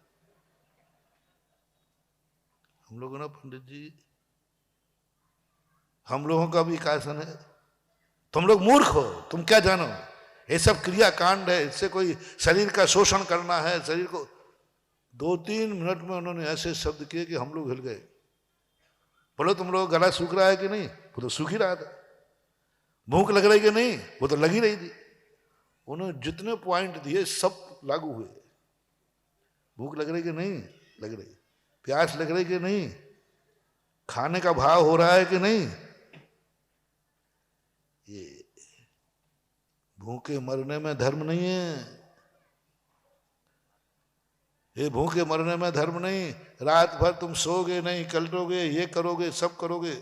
हम लोगों ने, पंडित जी हम लोगों का भी कासन है, तुम लोग मूर्ख हो, तुम क्या जानो, ये सब क्रिया कांड है, इससे कोई शरीर का शोषण करना है शरीर को। 2-3 मिनट में उन्होंने ऐसे शब्द किए कि हम लोग हिल गए। बोलो तुम लोग गला सूख रहा है कि नहीं? वो तो सूख ही रहा था। भूख लग रही कि नहीं? वो तो लग ही रही थी। उन्होंने जितने पॉइंट दिए सब लागू हुए। भूख लग रही कि नहीं? लग रही। प्यास लग रही कि नहीं? खाने का भाव हो रहा है कि नहीं? ये भूखे मरने में धर्म नहीं है। ये भूखे मरने में धर्म नहीं। रात भर तुम सोओगे नहीं, कलटोगे, ये करोगे, सब करोगे,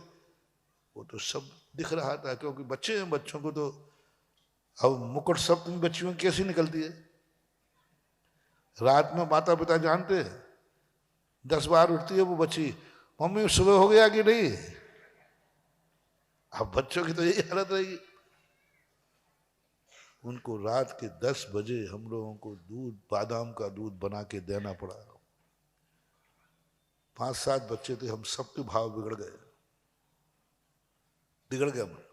वो तो सब दिख रहा था। क्योंकि बच्चे हैं, बच्चों को तो अब मुकुट सब तुम बच्चियों की कैसी निकलती है। रात में माता पिता जानते हैं, 10 बार उठती है वो बच्ची, मम्मी सुबह हो गया कि नहीं। अब बच्चों की तो यही हालत रहेगी। उनको रात के 10 बजे हम लोगों को दूध, बादाम का दूध बना के देना पड़ा। 5-7 बच्चे थे, हम सबके भाव बिगड़ गया मन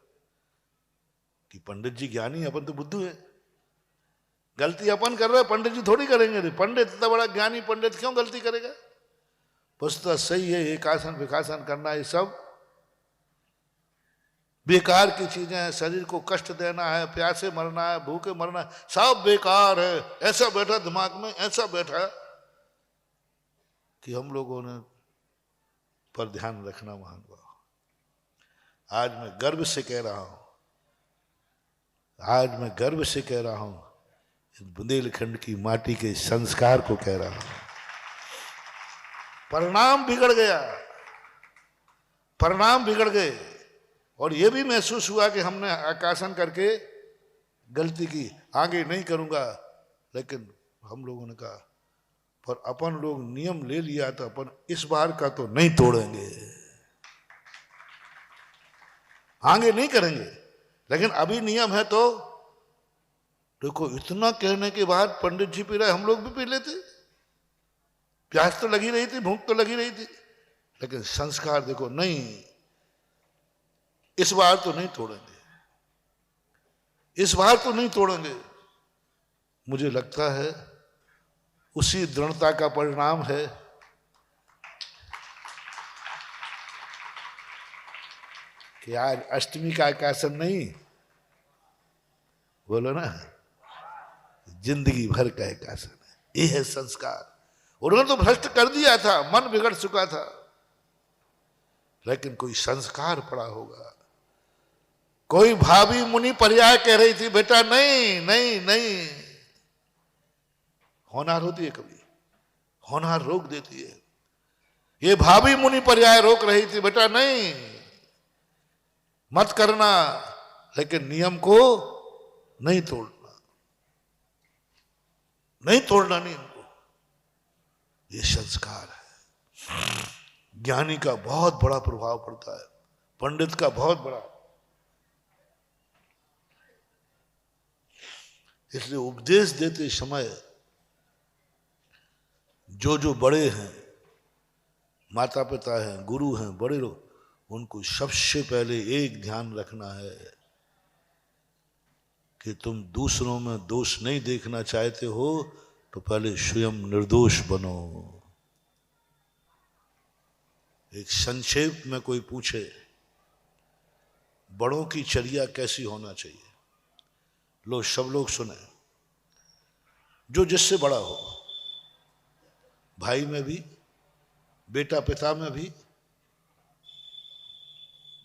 कि पंडित जी ज्ञानी, अपन तो बुद्धू है, गलती अपन कर रहे, पंडित जी थोड़ी करेंगे। पंडित इतना बड़ा ज्ञानी पंडित क्यों गलती करेगा? वस्तुतः सही है, एक आसन विकासन करना, ये सब बेकार की चीजें हैं। शरीर को कष्ट देना है, प्यासे मरना है, भूखे मरना है, सब बेकार है। ऐसा बैठा दिमाग में, ऐसा बैठा कि हम लोगों ने पर ध्यान रखना महान भाव। आज मैं गर्व से कह रहा हूं, आज मैं गर्व से कह रहा हूं, इस बुंदेलखंड की माटी के संस्कार को कह रहा हूं। परिणाम बिगड़ गया, परिणाम बिगड़ गए। और यह भी महसूस हुआ कि हमने आकाशन करके गलती की, आगे नहीं करूंगा। लेकिन हम लोगों ने कहा, पर अपन लोग नियम ले लिया था, अपन इस बार का तो नहीं तोड़ेंगे, आगे नहीं करेंगे। लेकिन अभी नियम है तो देखो, इतना कहने के बाद पंडित जी पी रहे, हम लोग भी पी लेते। प्यास तो लगी रही थी, भूख तो लगी रही थी, लेकिन संस्कार देखो, नहीं इस बार तो नहीं तोड़ेंगे, इस बार तो नहीं तोड़ेंगे। मुझे लगता है उसी दृढ़ता का परिणाम है कि आज अष्टमी का आकाशन नहीं, बोलो ना, जिंदगी भर का आकाशन है। ये है संस्कार। उन्होंने तो भ्रष्ट कर दिया था, मन बिगड़ चुका था, लेकिन कोई संस्कार पड़ा होगा। कोई भाभी मुनि पर्याय कह रही थी, बेटा नहीं नहीं नहीं। होनहार होती है, कभी होनहार रोक देती है। ये भाभी मुनि पर्याय रोक रही थी, बेटा नहीं मत करना, लेकिन नियम को नहीं तोड़ना, नहीं तोड़ना नियम को। ये संस्कार है। ज्ञानी का बहुत बड़ा प्रभाव पड़ता है, पंडित का बहुत बड़ा। इसलिए उपदेश देते समय जो जो बड़े हैं, माता पिता हैं, गुरु हैं, बड़े लोग, उनको सबसे पहले एक ध्यान रखना है कि तुम दूसरों में दोष नहीं देखना चाहते हो तो पहले स्वयं निर्दोष बनो। एक संक्षेप में कोई पूछे बड़ों की चर्या कैसी होना चाहिए, लो सब लोग सुने। जो जिससे बड़ा हो, भाई में भी, बेटा पिता में भी,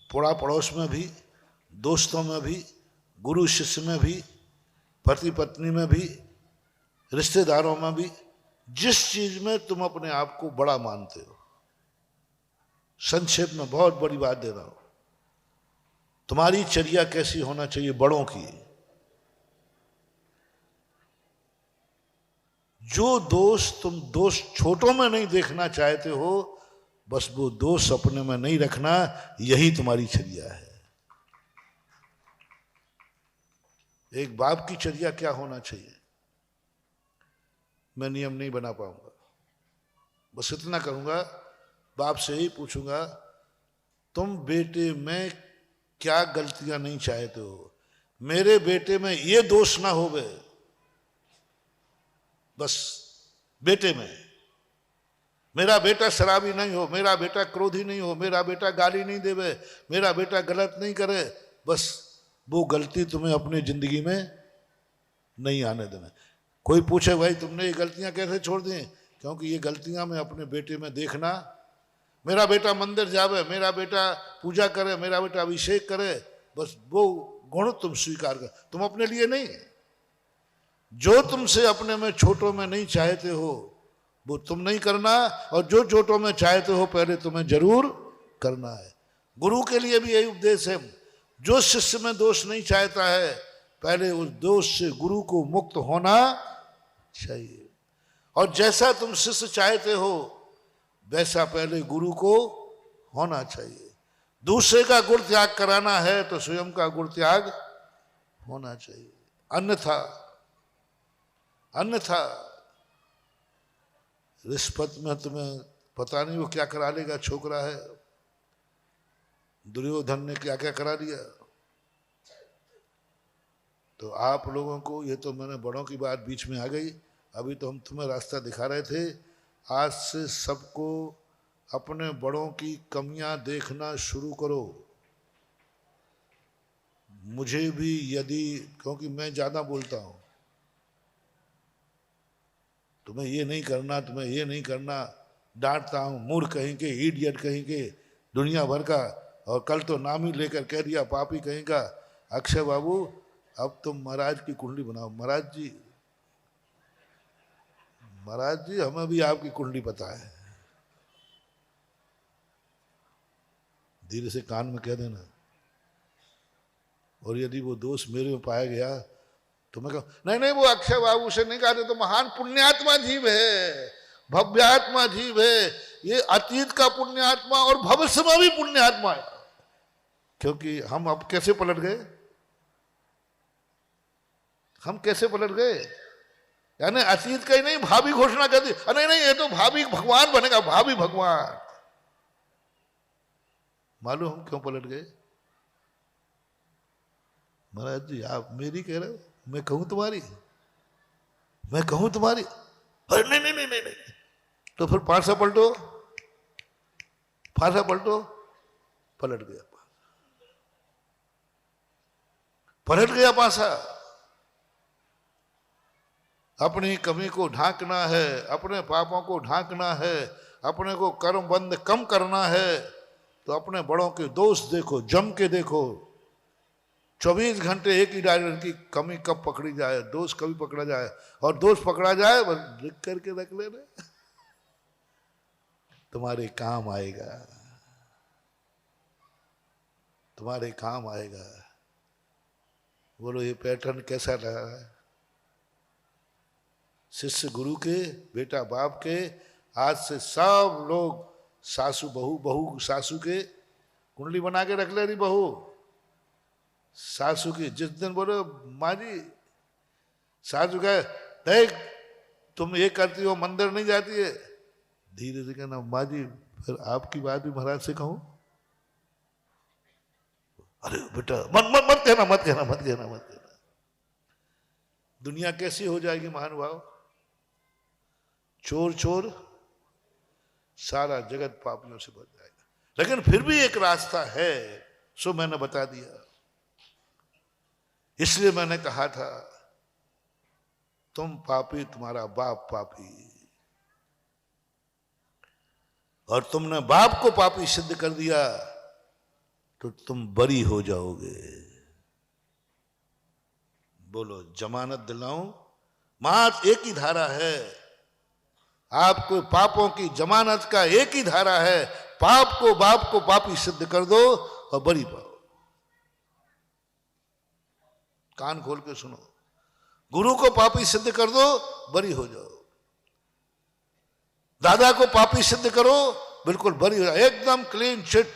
पड़ा पड़ोस में भी, दोस्तों में भी, गुरु शिष्य में भी, पति पत्नी में भी, रिश्तेदारों में भी, जिस चीज में तुम अपने आप को बड़ा मानते हो। संक्षेप में बहुत बड़ी बात दे रहा हूं, तुम्हारी चर्या कैसी होना चाहिए बड़ों की। जो दोष तुम दोष छोटों में नहीं देखना चाहते हो, बस वो दोष अपने में नहीं रखना, यही तुम्हारी चर्या है। एक बाप की चर्या क्या होना चाहिए, मैं नियम नहीं बना पाऊंगा, बस इतना करूंगा, बाप से ही पूछूंगा, तुम बेटे में क्या गलतियां नहीं चाहते हो, मेरे बेटे में ये दोष ना हो गए, बस बेटे में, मेरा बेटा शराबी नहीं हो, मेरा बेटा क्रोधी नहीं हो, मेरा बेटा गाली नहीं देवे, मेरा बेटा गलत नहीं करे, बस वो गलती तुम्हें अपनी जिंदगी में नहीं आने देना। कोई पूछे भाई तुमने ये गलतियां कैसे छोड़ दी, क्योंकि ये गलतियां मैं अपने बेटे में देखना, मेरा बेटा मंदिर जावे, मेरा बेटा पूजा करे, मेरा बेटा अभिषेक करे, बस वो गुण तुम स्वीकार कर, तुम अपने लिए नहीं, जो तुमसे अपने में छोटों में नहीं चाहते हो वो तुम नहीं करना, और जो छोटों में चाहते हो पहले तुम्हें जरूर करना है। गुरु के लिए भी यही उपदेश है, जो शिष्य में दोष नहीं चाहता है पहले उस दोष से गुरु को मुक्त होना चाहिए, और जैसा तुम शिष्य चाहते हो वैसा पहले गुरु को होना चाहिए। दूसरे का गुण त्याग कराना है तो स्वयं का गुण त्याग होना चाहिए, अन्यथा रिश्वत में तुम्हें पता नहीं वो क्या करा लेगा, छोकरा है, दुर्योधन ने क्या क्या करा दिया। तो आप लोगों को, ये तो मैंने बड़ों की बात बीच में आ गई, अभी तो हम तुम्हें रास्ता दिखा रहे थे, आज से सबको अपने बड़ों की कमियां देखना शुरू करो। मुझे भी यदि, क्योंकि मैं ज्यादा बोलता हूं, तुम्हें ये नहीं करना, तुम्हें ये नहीं करना, डांटता हूं, मूर्ख कहेंगे, इडियट कहेंगे दुनिया भर का, और कल तो नाम ही लेकर कह दिया पापी कहेगा। अक्षय बाबू अब तुम महाराज की कुंडली बनाओ। महाराज जी हमें भी आपकी कुंडली पता है, धीरे से कान में कह देना, और यदि वो दोष मेरे में पाया गया तो मैं कहूं नहीं वो अक्षय बाबू से नहीं कहते, तो महान पुण्यात्मा जीव है, भव्यात्मा जीव है, ये अतीत का पुण्यात्मा और भविष्य में भी पुण्यात्मा है। क्योंकि हम अब कैसे पलट गए, हम कैसे पलट गए, यानी अतीत का ही नहीं भावी घोषणा कर दी, नहीं ये तो भावी भगवान बनेगा, भावी भगवान। मालूम हम क्यों पलट गए? महाराज जी आप मेरी कह रहे हो, मैं कहूं तुम्हारी, अरे नहीं, तो फिर पासा पलटो, पलट गया पासा। अपनी कमी को ढांकना है, अपने पापों को ढांकना है, अपने को कर्म बंद कम करना है, तो अपने बड़ों के दोष देखो, जम के देखो। 24 घंटे एक ही डायरेक्टर की कमी कब पकड़ी जाए, दोष कभी पकड़ा जाए, और दोष पकड़ा जाए बस लिख करके रख लेना, तुम्हारे काम आएगा, तुम्हारे काम आएगा। बोलो ये पैटर्न कैसा लगा है? शिष्य गुरु के, बेटा बाप के, आज से सब लोग सासू बहू, बहू सासू के कुंडली बना के रख ले रही बहू सासू की। जिस दिन बोलो माँ जी, सासू कहे देख तुम ये करती हो, मंदिर नहीं जाती है, धीरे से कहना माँ जी फिर आपकी बात भी महाराज से कहूं? अरे बेटा मत कहना। दुनिया कैसी हो जाएगी महानुभाव, चोर सारा जगत पापियों से भर जाएगा। लेकिन फिर भी एक रास्ता है, सो मैंने बता दिया। इसलिए मैंने कहा था तुम पापी, तुम्हारा बाप पापी, और तुमने बाप को पापी सिद्ध कर दिया तो तुम बरी हो जाओगे। बोलो जमानत दिलाऊं? मात्र एक ही धारा है, आपको पापों की जमानत का एक ही धारा है, पाप को बाप को पापी सिद्ध कर दो और बरी पाओ। कान खोल के सुनो। गुरु को पापी सिद्ध कर दो, बरी हो जाओ। दादा को पापी सिद्ध करो, बिल्कुल बरी हो जाओ, एकदम क्लीन चिट।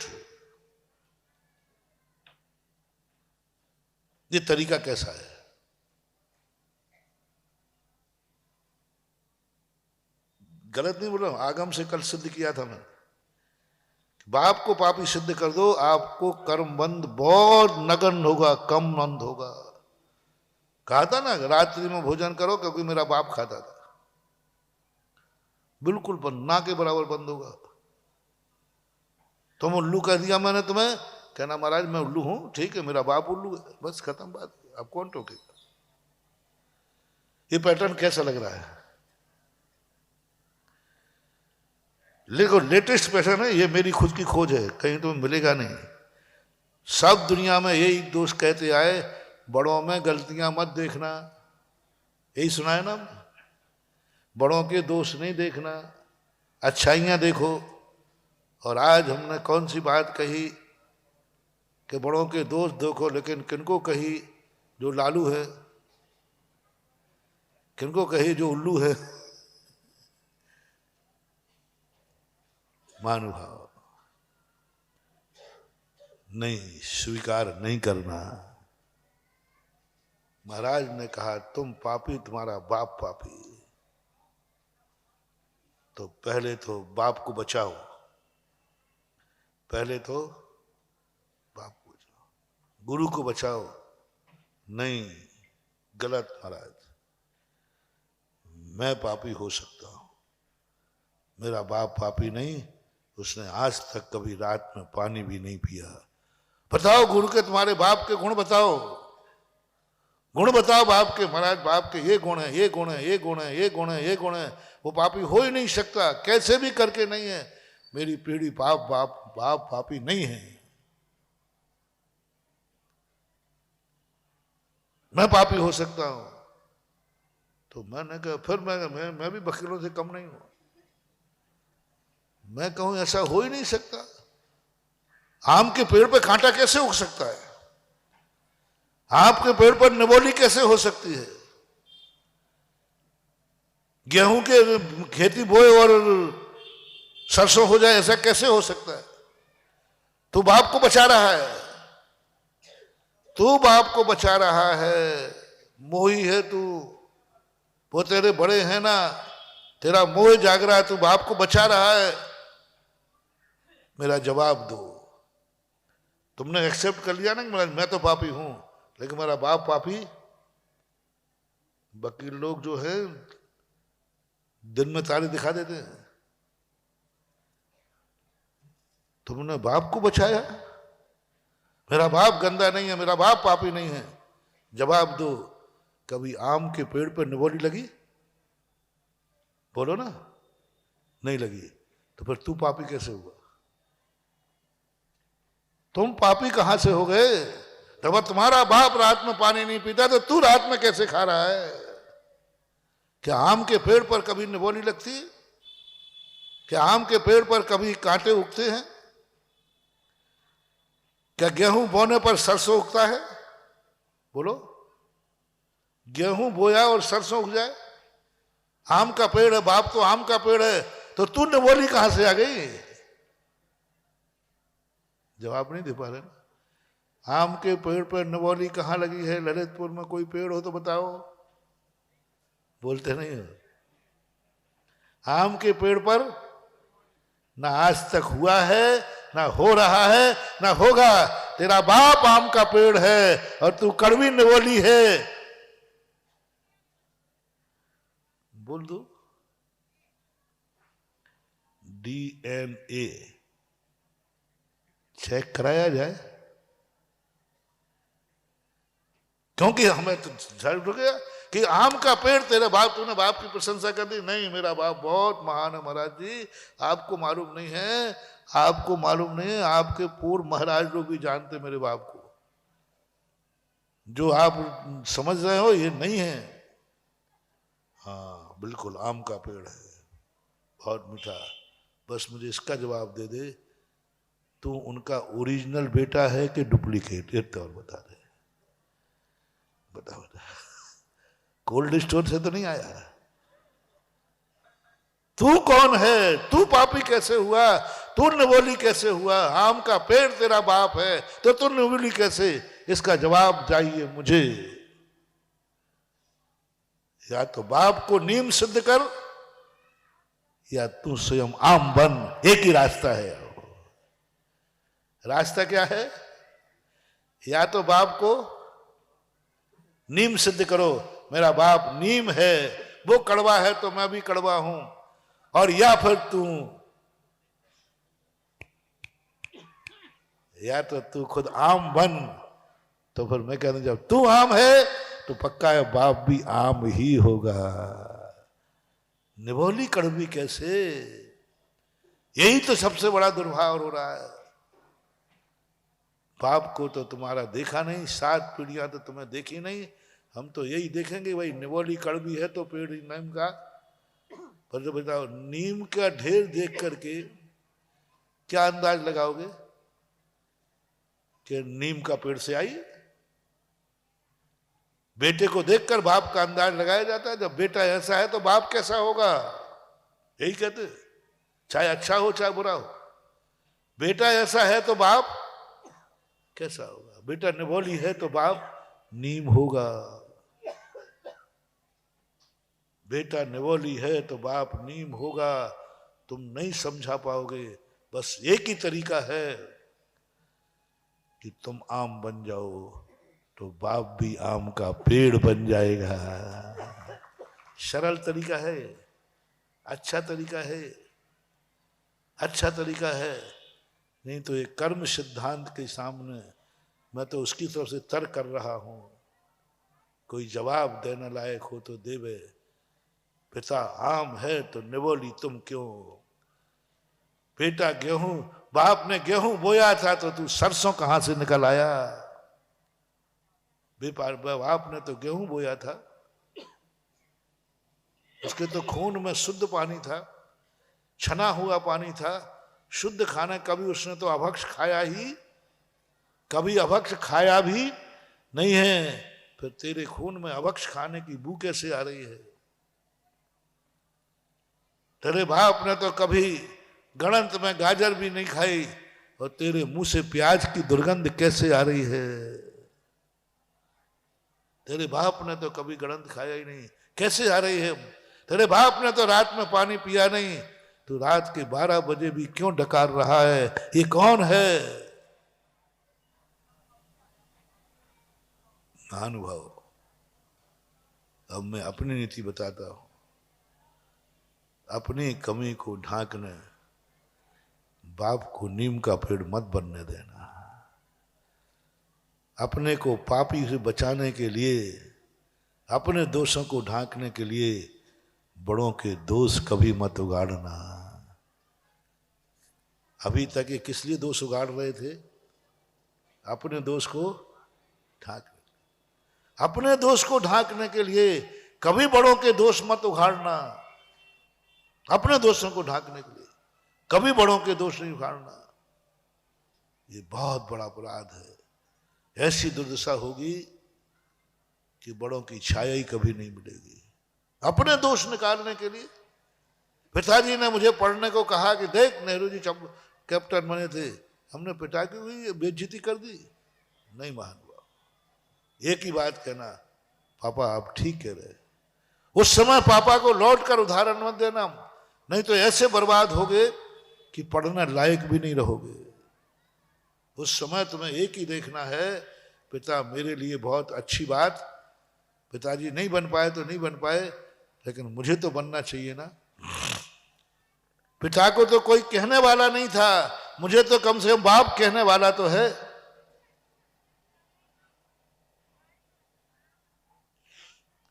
ये तरीका कैसा है? गलत नहीं बोल रहा हूं, आगम से कल सिद्ध किया था मैंने। बाप को पापी सिद्ध कर दो, आपको कर्म बंद बहुत नगण्य होगा, कम बंद होगा। कहा था ना रात्रि में भोजन करो, क्योंकि मेरा बाप खाता था। बिल्कुल बंद, ना के बराबर बंद होगा। तुम उल्लू कह दिया मैंने तुम्हें, कहना महाराज मैं उल्लू हूं, ठीक है मेरा बाप उल्लू है, बस खत्म बात। अब कौन टोकेगा? ये पैटर्न कैसा लग रहा है? देखो लेटेस्ट पैटर्न है ये, मेरी खुद की खोज है, कहीं तो मिलेगा नहीं। सब दुनिया में यही दोष कहते आए, बड़ों में गलतियां मत देखना, यही सुना है ना, बड़ों के दोष नहीं देखना, अच्छाइयां देखो। और आज हमने कौन सी बात कही कि बड़ों के दोष देखो, लेकिन किनको कही? जो लालू है। किनको कही? जो उल्लू है। महानुभाव, नहीं, स्वीकार नहीं करना। महाराज ने कहा तुम पापी, तुम्हारा बाप पापी, तो पहले तो बाप को बचाओ, पहले तो बाप को बचाओ, गुरु को बचाओ। नहीं, गलत महाराज, मैं पापी हो सकता हूं, मेरा बाप पापी नहीं, उसने आज तक कभी रात में पानी भी नहीं पिया। बताओ गुरु के, तुम्हारे बाप के गुण बताओ, गुण बताओ बाप के। महाराज बाप के ये गुण है, ये गुण है, ये गुण है, ये गुण है, ये गुण है, वो पापी हो ही नहीं सकता, कैसे भी करके नहीं है। मेरी पीढ़ी बाप पापी नहीं है, मैं पापी हो सकता हूं। तो मैंने कहा फिर मैं भी वकीलों से कम नहीं हूं। मैं कहूं ऐसा हो ही नहीं सकता। आम के पेड़ पे कांटा कैसे उग सकता है? आपके पेड़ पर निबोली कैसे हो सकती है? गेहूं के खेती बोए और सरसों हो जाए, ऐसा कैसे हो सकता है? तू बाप को बचा रहा है, तू बाप को बचा रहा है, मोही है तू, वो तेरे बड़े हैं ना, तेरा मोह जाग रहा है, तू बाप को बचा रहा है। मेरा जवाब दो। तुमने एक्सेप्ट कर लिया ना कि मैं तो पापी हूं, लेकिन मेरा बाप पापी। वकील लोग जो है दिन में तारे दिखा देते हैं। तुमने बाप को बचाया, मेरा बाप गंदा नहीं है, मेरा बाप पापी नहीं है। जवाब दो, कभी आम के पेड़ पर निबोली लगी? बोलो ना, नहीं लगी। तो फिर तू पापी कैसे हुआ? तुम पापी कहां से हो गए? जब तुम्हारा बाप रात में पानी नहीं पीता, तो तू रात में कैसे खा रहा है? क्या आम के पेड़ पर कभी निबोली लगती है? क्या आम के पेड़ पर कभी कांटे उगते हैं? क्या गेहूं बोने पर सरसों उगता है? बोलो, गेहूं बोया और सरसों उग जाए? आम का पेड़ है, बाप तो आम का पेड़ है, तो तू निबोली कहां से आ गई? जवाब नहीं दे पा रहे ना। आम के पेड़ पर निबोली कहां लगी है? ललितपुर में कोई पेड़ हो तो बताओ। बोलते नहीं हो। आम के पेड़ पर ना आज तक हुआ है, ना हो रहा है, ना होगा। तेरा बाप आम का पेड़ है और तू कड़वी निबोली है। बोल दो। डीएनए चेक कराया जाए, क्योंकि हमें तो झड़ गया कि आम का पेड़ तेरे बाप, तूने बाप की प्रशंसा कर दी। नहीं, मेरा बाप बहुत महान है महाराज जी, आपको मालूम नहीं है, आपको मालूम नहीं है। आपके पूर्व महाराज लोग भी जानते मेरे बाप को। जो आप समझ रहे हो ये नहीं है। हाँ बिल्कुल आम का पेड़ है, बहुत मीठा। बस मुझे इसका जवाब दे दे, तू उनका ओरिजिनल बेटा है कि डुप्लीकेट? एक तो और बता दे। बता बता, कोल्ड स्टोर से तो नहीं आया। तू कौन है? तू पापी कैसे हुआ? तू निवोली कैसे हुआ? आम का पेड़ तेरा बाप है तो तू निवोली कैसे? इसका जवाब चाहिए मुझे। या तो बाप को नीम सिद्ध कर, या तू स्वयं आम बन। एक ही रास्ता है। रास्ता क्या है? या तो बाप को नीम सिद्ध करो, मेरा बाप नीम है, वो कड़वा है तो मैं भी कड़वा हूं। और या फिर तू खुद आम बन। तो फिर मैं कहता हूं, जब तू आम है तो पक्का है बाप भी आम ही होगा। निभोली कड़वी कैसे? यही तो सबसे बड़ा दुर्भाव हो रहा है। बाप को तो तुम्हारा देखा नहीं, 7 पीढ़ियां तो तुम्हें देखी नहीं। हम तो यही देखेंगे भाई निवोली कड़वी है तो पेड़ नीम का। पर जो बताओ, नीम का ढेर देख करके क्या अंदाज लगाओगे कि नीम का पेड़ से आई? बेटे को देखकर बाप का अंदाज लगाया जाता है। जब बेटा ऐसा है तो बाप कैसा होगा? यही कहते, चाहे अच्छा हो चाहे बुरा हो। बेटा ऐसा है तो बाप कैसा होगा? बेटा निभोली है तो बाप नीम होगा। बेटा निवोली है तो बाप नीम होगा। तुम नहीं समझा पाओगे। बस एक ही तरीका है कि तुम आम बन जाओ तो बाप भी आम का पेड़ बन जाएगा। सरल तरीका है, अच्छा तरीका है, अच्छा तरीका है। नहीं तो ये कर्म सिद्धांत के सामने मैं तो उसकी तरफ से तर्क कर रहा हूं। कोई जवाब देने लायक हो तो देवे। पिता आम है तो निवोली तुम क्यों? बेटा गेहूं, बाप ने गेहूं बोया था तो तू सरसों कहां से निकल आया? बाप ने तो गेहूं बोया था, उसके तो खून में शुद्ध पानी था, छना हुआ पानी था, शुद्ध खाना। कभी उसने तो अभक्ष खाया ही, कभी अभक्ष खाया भी नहीं है। फिर तेरे खून में अभक्ष खाने की बू कैसे आ रही है? तेरे बाप ने तो कभी गणंत में गाजर भी नहीं खाई और तेरे मुंह से प्याज की दुर्गंध कैसे आ रही है? तेरे बाप ने तो कभी गणंत खाया ही नहीं, कैसे आ रही है? तेरे बाप ने तो रात में पानी पिया नहीं, तो रात के 12 बजे भी क्यों डकार रहा है? ये कौन है? महानुभाव, अब मैं अपनी नीति बताता हूं। अपनी कमी को ढांकने बाप को नीम का पेड़ मत बनने देना। अपने को पापी से बचाने के लिए, अपने दोषों को ढांकने के लिए बड़ों के दोष कभी मत उगाड़ना। अभी तक ये किस लिए दोष उगाड़ रहे थे? अपने दोष को ढांकने, अपने दोष को ढांकने के लिए कभी बड़ों के दोष मत उगाड़ना। अपने दोषों को ढांकने के लिए कभी बड़ों के दोष नहीं उखाड़ना। ये बहुत बड़ा अपराध है। ऐसी दुर्दशा होगी कि बड़ों की छाया ही कभी नहीं मिलेगी। अपने दोष निकालने के लिए पिताजी ने मुझे पढ़ने को कहा कि देख नेहरू जी कैप्टन बने थे, हमने पिता की हुई बेइज्जती कर दी। नहीं महानुभाव, एक ही बात कहना, पापा आप ठीक कह रहे। उस समय पापा को लौट कर उदाहरण मत देना, नहीं तो ऐसे बर्बाद होगे कि पढ़ने लायक भी नहीं रहोगे। उस समय तुम्हें एक ही देखना है, पिता मेरे लिए बहुत अच्छी बात, पिताजी नहीं बन पाए तो नहीं बन पाए, लेकिन मुझे तो बनना चाहिए ना। पिता को तो कोई कहने वाला नहीं था, मुझे तो कम से कम बाप कहने वाला तो है।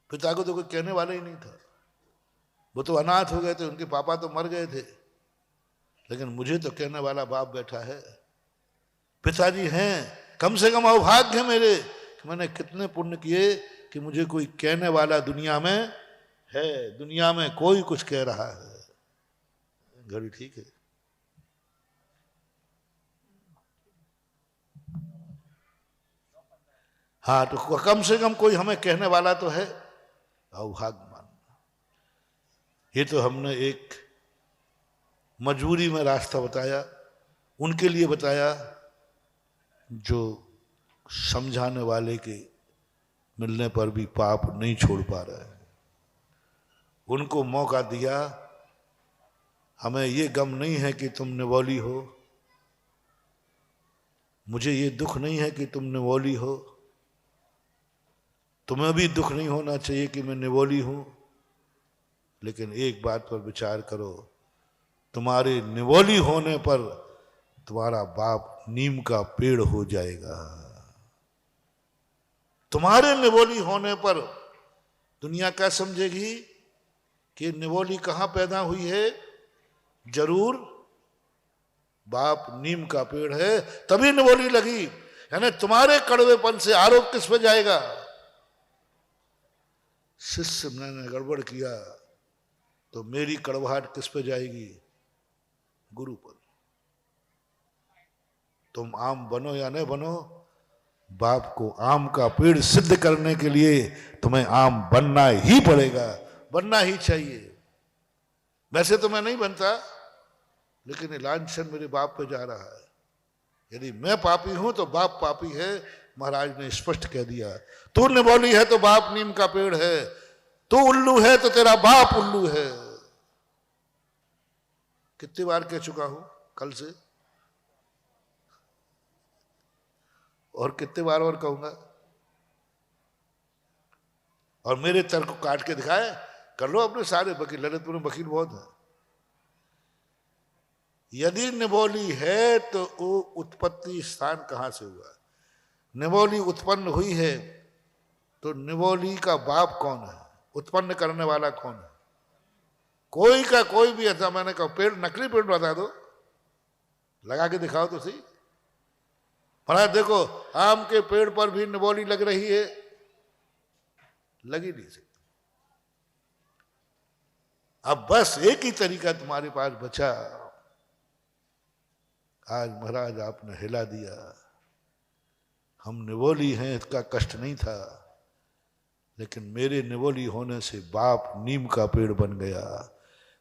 पिता को तो कोई कहने वाला ही नहीं था, वो तो अनाथ हो गए थे, उनके पापा तो मर गए थे, लेकिन मुझे तो कहने वाला बाप बैठा है। पिताजी हैं, कम से कम अभाग्य मेरे कि मैंने कितने पुण्य किए कि मुझे कोई कहने वाला दुनिया में है। दुनिया में कोई कुछ कह रहा है। घड़ी ठीक है? हाँ, तो कम से कम कोई हमें कहने वाला तो है, अभाग मानना। ये तो हमने एक मजबूरी में रास्ता बताया, उनके लिए बताया जो समझाने वाले के मिलने पर भी पाप नहीं छोड़ पा रहे हैं। उनको मौका दिया, हमें ये गम नहीं है कि तुम निवौली हो, मुझे ये दुख नहीं है कि तुम निवौली हो, तुम्हें भी दुख नहीं होना चाहिए कि मैं निवौली हूं, लेकिन एक बात पर विचार करो, तुम्हारे निवौली होने पर तुम्हारा बाप नीम का पेड़ हो जाएगा। तुम्हारे निवौली होने पर दुनिया क्या समझेगी कि निवौली कहां पैदा हुई है? जरूर बाप नीम का पेड़ है तभी निवौली लगी। यानी तुम्हारे कड़वेपन से आरोप किस पे जाएगा? शिष्य मैंने गड़बड़ किया तो मेरी कड़वाहट किस पे जाएगी? गुरु पर। तुम आम बनो या न बनो, बाप को आम का पेड़ सिद्ध करने के लिए तुम्हें आम बनना ही पड़ेगा, बनना ही चाहिए। वैसे तो मैं नहीं बनता, लेकिन ये लांछन मेरे बाप पे जा रहा है। यदि मैं पापी हूं तो बाप पापी है। महाराज ने स्पष्ट कह दिया, तू निवौली है तो बाप नीम का पेड़ है, तू उल्लू है तो तेरा बाप उल्लू है। कितनी बार कह चुका हूं कल से, और कितने बार और कहूंगा। और मेरे तर्क को काट के दिखाए, कर लो अपने सारे वकील, ललितपुर में वकील बहुत है। यदि निवौली है तो वो उत्पत्ति स्थान कहां से हुआ? निवौली उत्पन्न हुई है तो निवौली का बाप कौन है? उत्पन्न करने वाला कौन है? कोई का कोई भी ऐसा, मैंने कहा पेड़, नकली पेड़ बता दो, लगा के दिखाओ तो सही। महाराज देखो, आम के पेड़ पर भी निवौली लग रही है, लगी नहीं सकती। अब बस एक ही तरीका तुम्हारे पास बचा। आज महाराज आपने हिला दिया, हम निवौली हैं इसका कष्ट नहीं था, लेकिन मेरे निवौली होने से बाप नीम का पेड़ बन गया।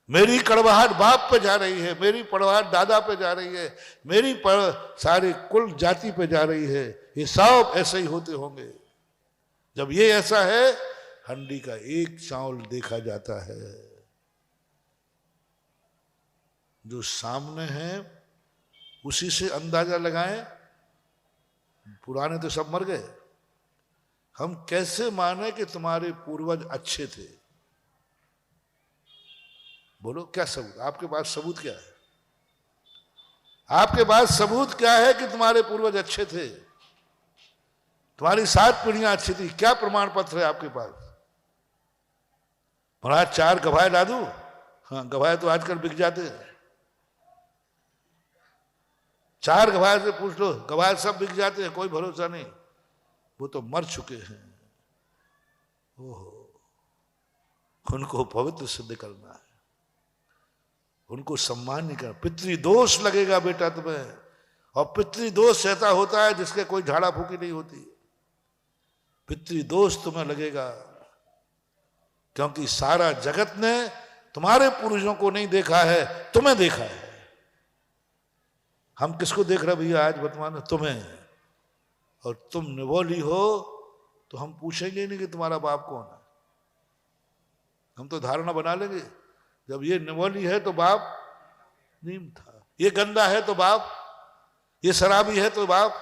मेरी कड़वाहट बाप पे जा रही है, मेरी पड़वाहट दादा पे जा रही है, मेरी सारी कुल जाति पे जा रही है। ये सब ऐसे ही होते होंगे। जब ये ऐसा है, हंडी का एक चावल देखा जाता है, जो सामने है उसी से अंदाजा लगाएं। पुराने तो सब मर गए, हम कैसे माने कि तुम्हारे पूर्वज अच्छे थे? बोलो क्या सबूत? आपके पास सबूत क्या है? आपके पास सबूत क्या है कि तुम्हारे पूर्वज अच्छे थे? तुम्हारी 7 पीढ़ियां अच्छी थी, क्या प्रमाण पत्र है आपके पास? महाराज 4 गवाह ला दूं? हाँ, गवाह तो आजकल बिक जाते हैं। 4 गवाह से पूछ लो, गवाह सब बिक जाते हैं, कोई भरोसा नहीं, वो तो मर चुके हैं। ओहो, उनको पवित्र सिद्ध करना है, उनको सम्मान नहीं करना। पितृदोष लगेगा बेटा तुम्हें, और पितृदोष ऐसा होता है जिसके कोई झाड़ा फूकी नहीं होती। पितृदोष तुम्हें लगेगा, क्योंकि सारा जगत ने तुम्हारे पूर्वजों को नहीं देखा है, तुम्हें देखा है। हम किसको देख रहे भैया आज वर्तमान? तुम्हें। और तुम निवौली हो तो हम पूछेंगे नहीं कि तुम्हारा बाप कौन है। हम तो धारणा बना लेंगे, जब ये निवौली है तो बाप नीम था, ये गंदा है तो बाप, ये शराबी है तो बाप,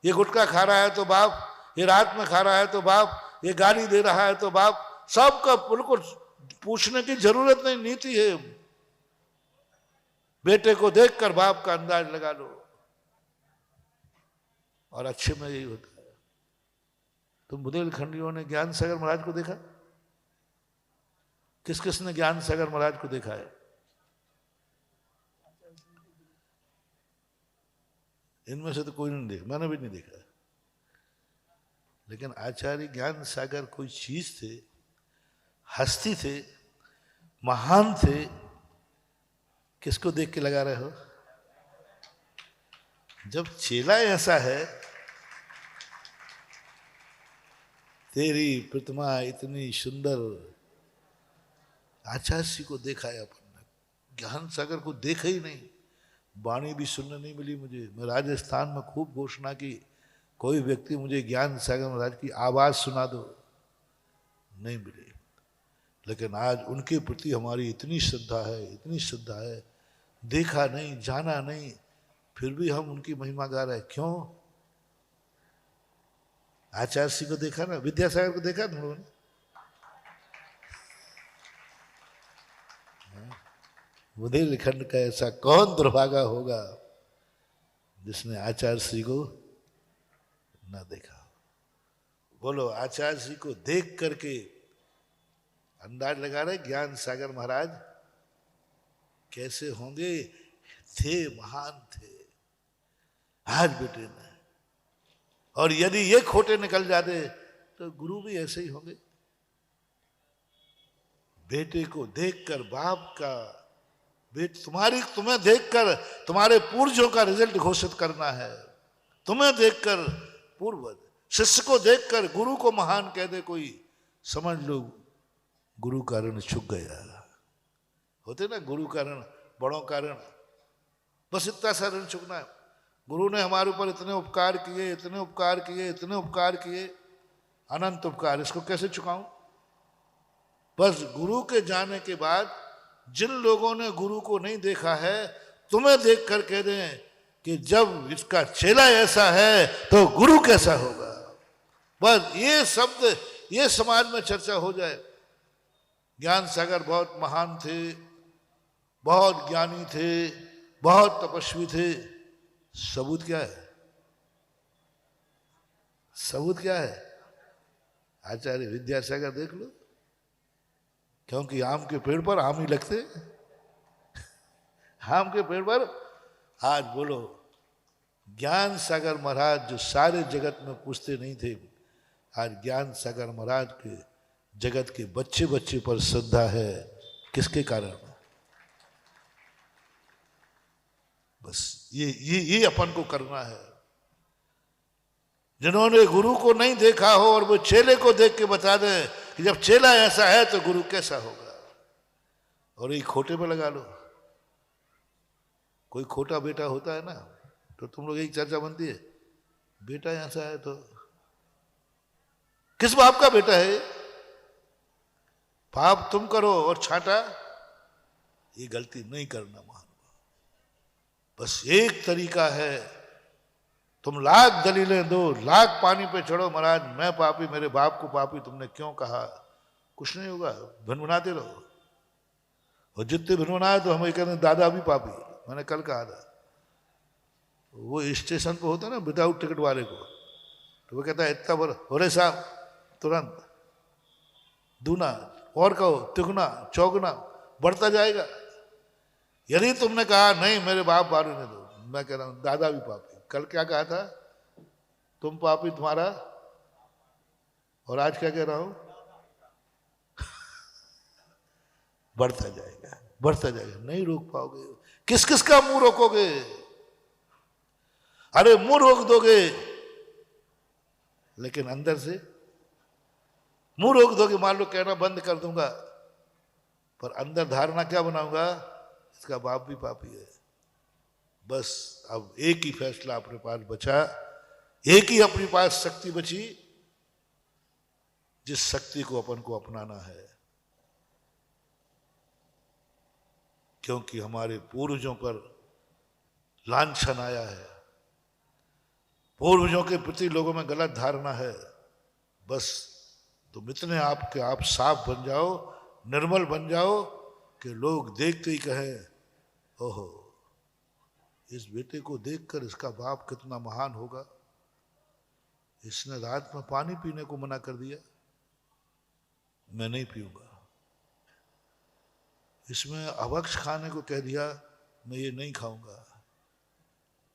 ये गुटखा खा रहा है तो बाप, ये रात में खा रहा है तो बाप, ये गाली दे रहा है तो बाप। सबका बिल्कुल पूछने की जरूरत नहीं, नीति है। बेटे को देखकर बाप का अंदाज लगा लो। और अच्छे में यही होता है। तुम बुंदेलखंडियों ने ज्ञान सागर महाराज को देखा? किस किस ने ज्ञान सागर महाराज को देखा है? इनमें से तो कोई नहीं देखा, मैंने भी नहीं देखा। लेकिन आचार्य ज्ञान सागर कोई चीज थे, हस्ती थे, महान थे। किसको देख के लगा रहे हो? जब चेला ऐसा है तेरी प्रतिमा इतनी सुंदर। आचार्य जी को देखा है अपन ने, ज्ञान सागर को देखा ही नहीं, वाणी भी सुनने नहीं मिली मुझे। मैं राजस्थान में खूब घोषणा की, कोई व्यक्ति मुझे ज्ञान सागर महाराज की आवाज सुना दो, नहीं मिली। लेकिन आज उनके प्रति हमारी इतनी श्रद्धा है, इतनी श्रद्धा है, देखा नहीं, जाना नहीं, फिर भी हम उनकी महिमा गा रहे हैं। क्यों? आचार्य सिंह को देखा ना, विद्यासागर को देखा तुम लोगों ने? बुंदेलखंड का ऐसा कौन दुर्भागा होगा जिसने आचार्य श्री को न देखा। बोलो, आचार्य श्री को देख करके अंदाज लगा रहे ज्ञान सागर महाराज कैसे होंगे। थे, महान थे। आज बेटे ने, और यदि ये खोटे निकल जाते तो गुरु भी ऐसे ही होंगे। बेटे को देखकर बाप का, तुम्हें देखकर तुम्हारे पूर्वजों का रिजल्ट घोषित करना है। तुम्हें देखकर पूर्वज, शिष्य को देखकर गुरु को महान कह दे कोई, समझ लो गुरु का ऋण चुक गया। होते ना गुरु का ऋण, बड़ों का ऋण, बस इतना सा ऋण चुकना है। गुरु ने हमारे ऊपर इतने उपकार किए, इतने उपकार किए, इतने उपकार किए, अनंत उपकार, इसको कैसे चुकाऊं? बस गुरु के जाने के बाद जिन लोगों ने गुरु को नहीं देखा है, तुम्हें देख कर कह दें कि जब इसका चेला ऐसा है तो गुरु कैसा होगा। बस ये शब्द, ये समाज में चर्चा हो जाए। ज्ञान सागर बहुत महान थे, बहुत ज्ञानी थे, बहुत तपस्वी थे। सबूत क्या है? सबूत क्या है? आचार्य विद्यासागर देख लो, क्योंकि आम के पेड़ पर आम ही लगते। आम के पेड़ पर आज बोलो, ज्ञान सागर महाराज जो सारे जगत में पूछते नहीं थे, आज ज्ञान सागर महाराज के जगत के बच्चे बच्चे पर श्रद्धा है। किसके कारण? बस ये अपन को करना है। जिन्होंने गुरु को नहीं देखा हो और वो चेले को देख के बता दे कि जब चेला ऐसा है तो गुरु कैसा होगा, और ये खोटे पे लगा लो। कोई खोटा बेटा होता है ना, तो तुम लोग एक चर्चा बनती है, बेटा ऐसा है तो किस बाप का बेटा है? पाप तुम करो और छाटा, ये गलती नहीं करना महानुभाव। बस एक तरीका है, तुम लाख दलीलें दो, लाख पानी पे चढ़ो, महाराज मैं पापी, मेरे बाप को पापी तुमने क्यों कहा, कुछ नहीं होगा, भिनभिनाते रहो। और जितने भिनभिनाए तो हम ये कहते हैं दादा भी पापी। मैंने कल कहा था, वो स्टेशन पे होता है ना विदाउट टिकट वाले को, तो वो कहता है इतना बड़ा हो रे साहब, तुरंत दूना और कहो, तिगुना चौगुना बढ़ता जाएगा। यदि तुमने कहा नहीं मेरे बाप बारू ने दो, मैं कह रहा हूं दादा भी पापी। कल क्या कहा था? तुम पापी तुम्हारा, और आज क्या कह रहा हूं? बढ़ता जाएगा, बढ़ता जाएगा, नहीं रोक पाओगे। किस किस का मुंह रोकोगे? अरे मुंह रोक दोगे, लेकिन अंदर से मुंह रोक दोगे, मान लो कहना बंद कर दूंगा, पर अंदर धारणा क्या बनाऊंगा? इसका बाप भी पापी है। बस अब एक ही फैसला अपने पास बचा, एक ही अपने पास शक्ति बची, जिस शक्ति को अपन को अपनाना है। क्योंकि हमारे पूर्वजों पर लांछन आया है, पूर्वजों के प्रति लोगों में गलत धारणा है। बस तुम इतने आपके आप साफ बन जाओ, निर्मल बन जाओ कि लोग देखते ही कहें ओहो, इस बेटे को देखकर इसका बाप कितना महान होगा। इसने रात में पानी पीने को मना कर दिया, मैं नहीं पीऊंगा। इसमें अभक्ष खाने को कह दिया, मैं ये नहीं खाऊंगा।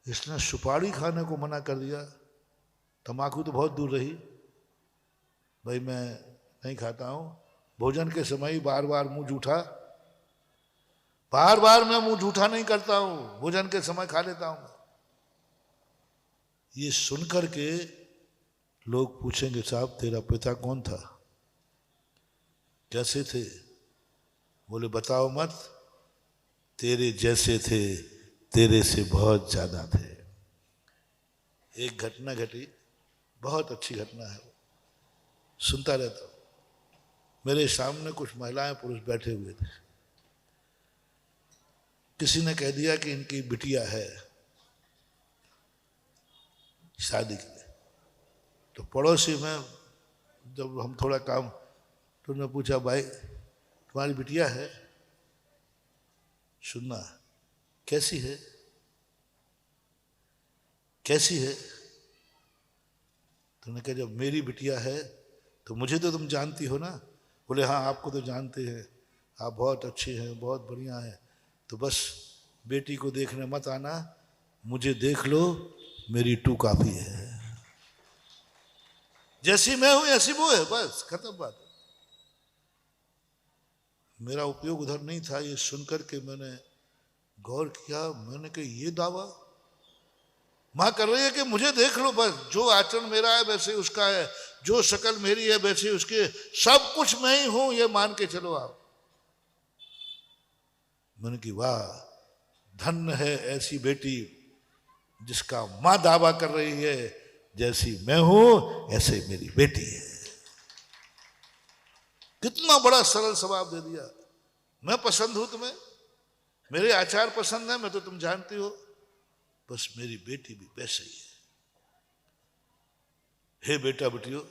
इसने सुपारी खाने को मना कर दिया, तंबाकू तो बहुत दूर रही, भाई मैं नहीं खाता हूं। भोजन के समय ही बार बार मुंह जूठा, बार बार मैं मुंह जूठा नहीं करता हूं, भोजन के समय खा लेता हूं। ये सुनकर के लोग पूछेंगे साहब तेरा पिता कौन था, कैसे थे? बोले बताओ मत, तेरे जैसे थे, तेरे से बहुत ज्यादा थे। एक घटना घटी, बहुत अच्छी घटना है, सुनता रहता हूं। मेरे सामने कुछ महिलाएं पुरुष बैठे हुए थे। किसी ने कह दिया कि इनकी बिटिया है शादी के लिए। तो पड़ोसी में जब हम थोड़ा काम, तो उन्होंने पूछा भाई तुम्हारी बिटिया है? सुनना, कैसी है, कैसी है? तुमने कहा जब मेरी बिटिया है तो मुझे तो तुम जानती हो ना। बोले हाँ आपको तो जानते हैं, आप बहुत अच्छे हैं, बहुत बढ़िया हैं, तो बस बेटी को देखने मत आना, मुझे देख लो, मेरी टू काफी है। जैसी मैं हूं ऐसी वो है, बस खत्म बात। मेरा उपयोग उधर नहीं था। ये सुनकर के मैंने गौर किया, मैंने कहा ये दावा मां कर रही है कि मुझे देख लो, बस जो आचरण मेरा है वैसे उसका है, जो शक्ल मेरी है वैसे उसके, सब कुछ मैं ही हूं, ये मान के चलो आप। मैंने की वाह, धन्य है ऐसी बेटी जिसका मां दावा कर रही है जैसी मैं हूं ऐसे मेरी बेटी है। कितना बड़ा सरल जवाब दे दिया। मैं पसंद हूं तुम्हें, मेरे आचार पसंद है, मैं तो तुम जानती हो, बस मेरी बेटी भी वैसे ही है। हे बेटा बेटियों,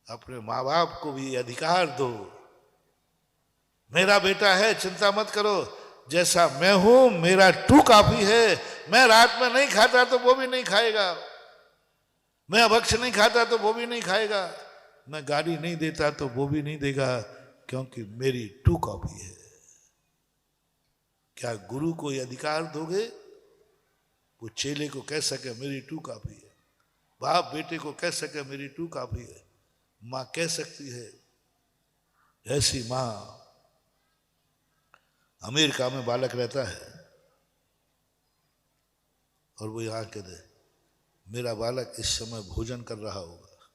अपने माँ बाप को भी अधिकार दो। मेरा बेटा है, चिंता मत करो, जैसा मैं हूं मेरा टू काफी है। मैं रात में नहीं खाता तो वो भी नहीं खाएगा, मैं अभक्ष नहीं खाता तो वो भी नहीं खाएगा, मैं गाली नहीं देता तो वो भी नहीं देगा, क्योंकि मेरी टू कॉपी है। क्या गुरु को ये अधिकार दोगे वो चेले को कह सके मेरी टू कॉपी है, बाप बेटे को कह सके मेरी टू कॉपी है? मां कह सकती है। ऐसी मां, अमेरिका में बालक रहता है और वो यहां कह दे मेरा बालक इस समय भोजन कर रहा होगा,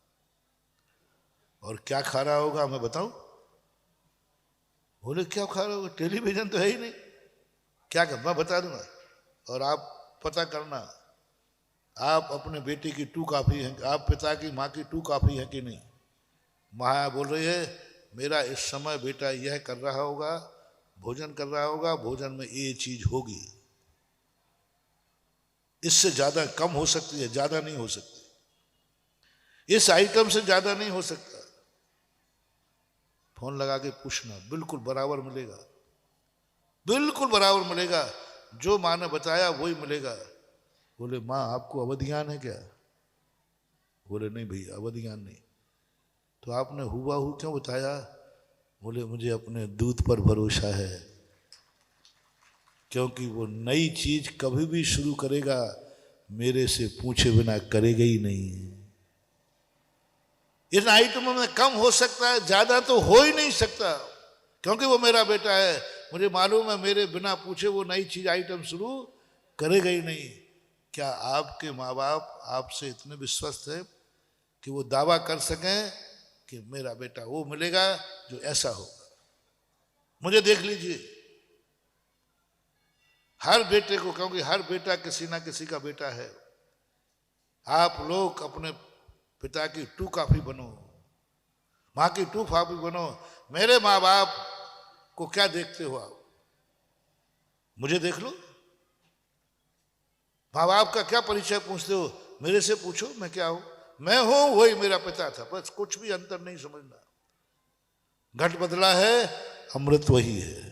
और क्या खा रहा होगा मैं बताऊं? बोले क्या खा रहा होगा, टेलीविजन तो है ही नहीं, क्या कर, मैं बता दूंगा और आप पता करना। आप अपने बेटे की टू कॉपी हैं, आप पिता की माँ की टू कॉपी है कि नहीं? माँ बोल रही है मेरा इस समय बेटा यह कर रहा होगा, भोजन कर रहा होगा, भोजन में ये चीज होगी, इससे ज्यादा कम हो सकती है, ज्यादा नहीं हो सकती, इस आइटम से ज्यादा नहीं हो सकता। फोन लगा के पूछना, बिल्कुल बराबर मिलेगा, बिल्कुल बराबर मिलेगा, जो माँ ने बताया वही मिलेगा। बोले माँ आपको अवधियान है क्या? बोले नहीं भैया अवधियान नहीं। तो आपने हुबहू क्यों बताया? बोले मुझे अपने दूध पर भरोसा है, क्योंकि वो नई चीज कभी भी शुरू करेगा मेरे से पूछे बिना करेगा ही नहीं। इन आइटमों में कम हो सकता है, ज्यादा तो हो ही नहीं सकता, क्योंकि वो मेरा बेटा है, मुझे मालूम है मेरे बिना पूछे वो नई चीज आइटम शुरू करेगा ही नहीं। क्या आपके माँ बाप आपसे इतने विश्वस्त है कि वो दावा कर सकें कि मेरा बेटा वो मिलेगा जो ऐसा होगा? मुझे देख लीजिए, हर बेटे को, क्योंकि हर बेटा किसी ना किसी का बेटा है, आप लोग अपने पिता की टू कॉपी बनो, माँ की टू कॉपी बनो। मेरे माँ बाप को क्या देखते हो आप? मुझे देख लो। माँ बाप का क्या परिचय पूछते हो? मेरे से पूछो मैं क्या हूं, मैं हूं वही मेरा पिता था, बस कुछ भी अंतर नहीं समझना। घट बदला है, अमृत वही है।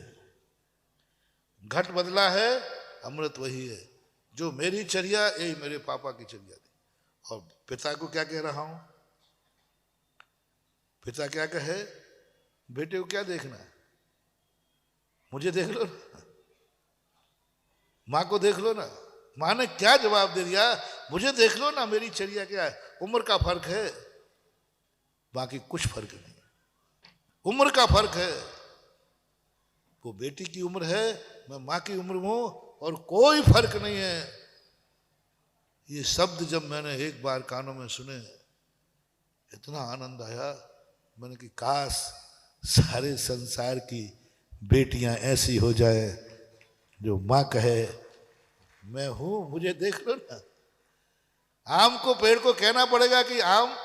घट बदला है, अमृत वही है। जो मेरी चर्या यही मेरे पापा की चर्या थी। और पिता को क्या कह रहा हूं? पिता क्या कहे, बेटे को क्या देखना है, मुझे देख लो ना, माँ को देख लो ना। माँ ने क्या जवाब दे दिया, मुझे देख लो ना, मेरी चर्या क्या है। उम्र का फर्क है, बाकी कुछ फर्क नहीं, उम्र का फर्क है। वो बेटी की उम्र है, मैं माँ की उम्र हूं, और कोई फर्क नहीं है। ये शब्द जब मैंने एक बार कानों में सुने, इतना आनंद आया। मैंने कि काश सारे संसार की बेटियां ऐसी हो जाए जो माँ कहे मैं हूं, मुझे देख लो ना। आम को, पेड़ को कहना पड़ेगा कि आम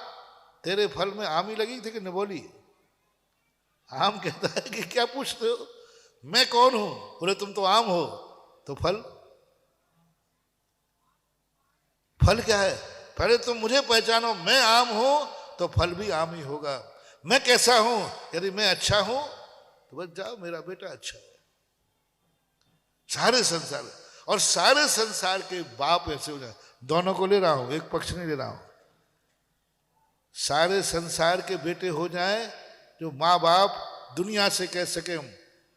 तेरे फल में आम ही लगी थी कि निबोली। आम कहता है कि क्या पूछते हो, मैं कौन हूं? बोले तुम तो आम हो, तो फल क्या है? पहले तुम मुझे पहचानो, मैं आम हूं तो फल भी आम ही होगा। मैं कैसा हूं? यदि मैं अच्छा हूं तो बस जाओ, मेरा बेटा अच्छा है। सारे संसार, और सारे संसार के बाप ऐसे हो जाए, दोनों को ले रहा हूं, एक पक्ष नहीं ले रहा हूं। सारे संसार के बेटे हो जाएं जो माँ बाप दुनिया से कह सके हम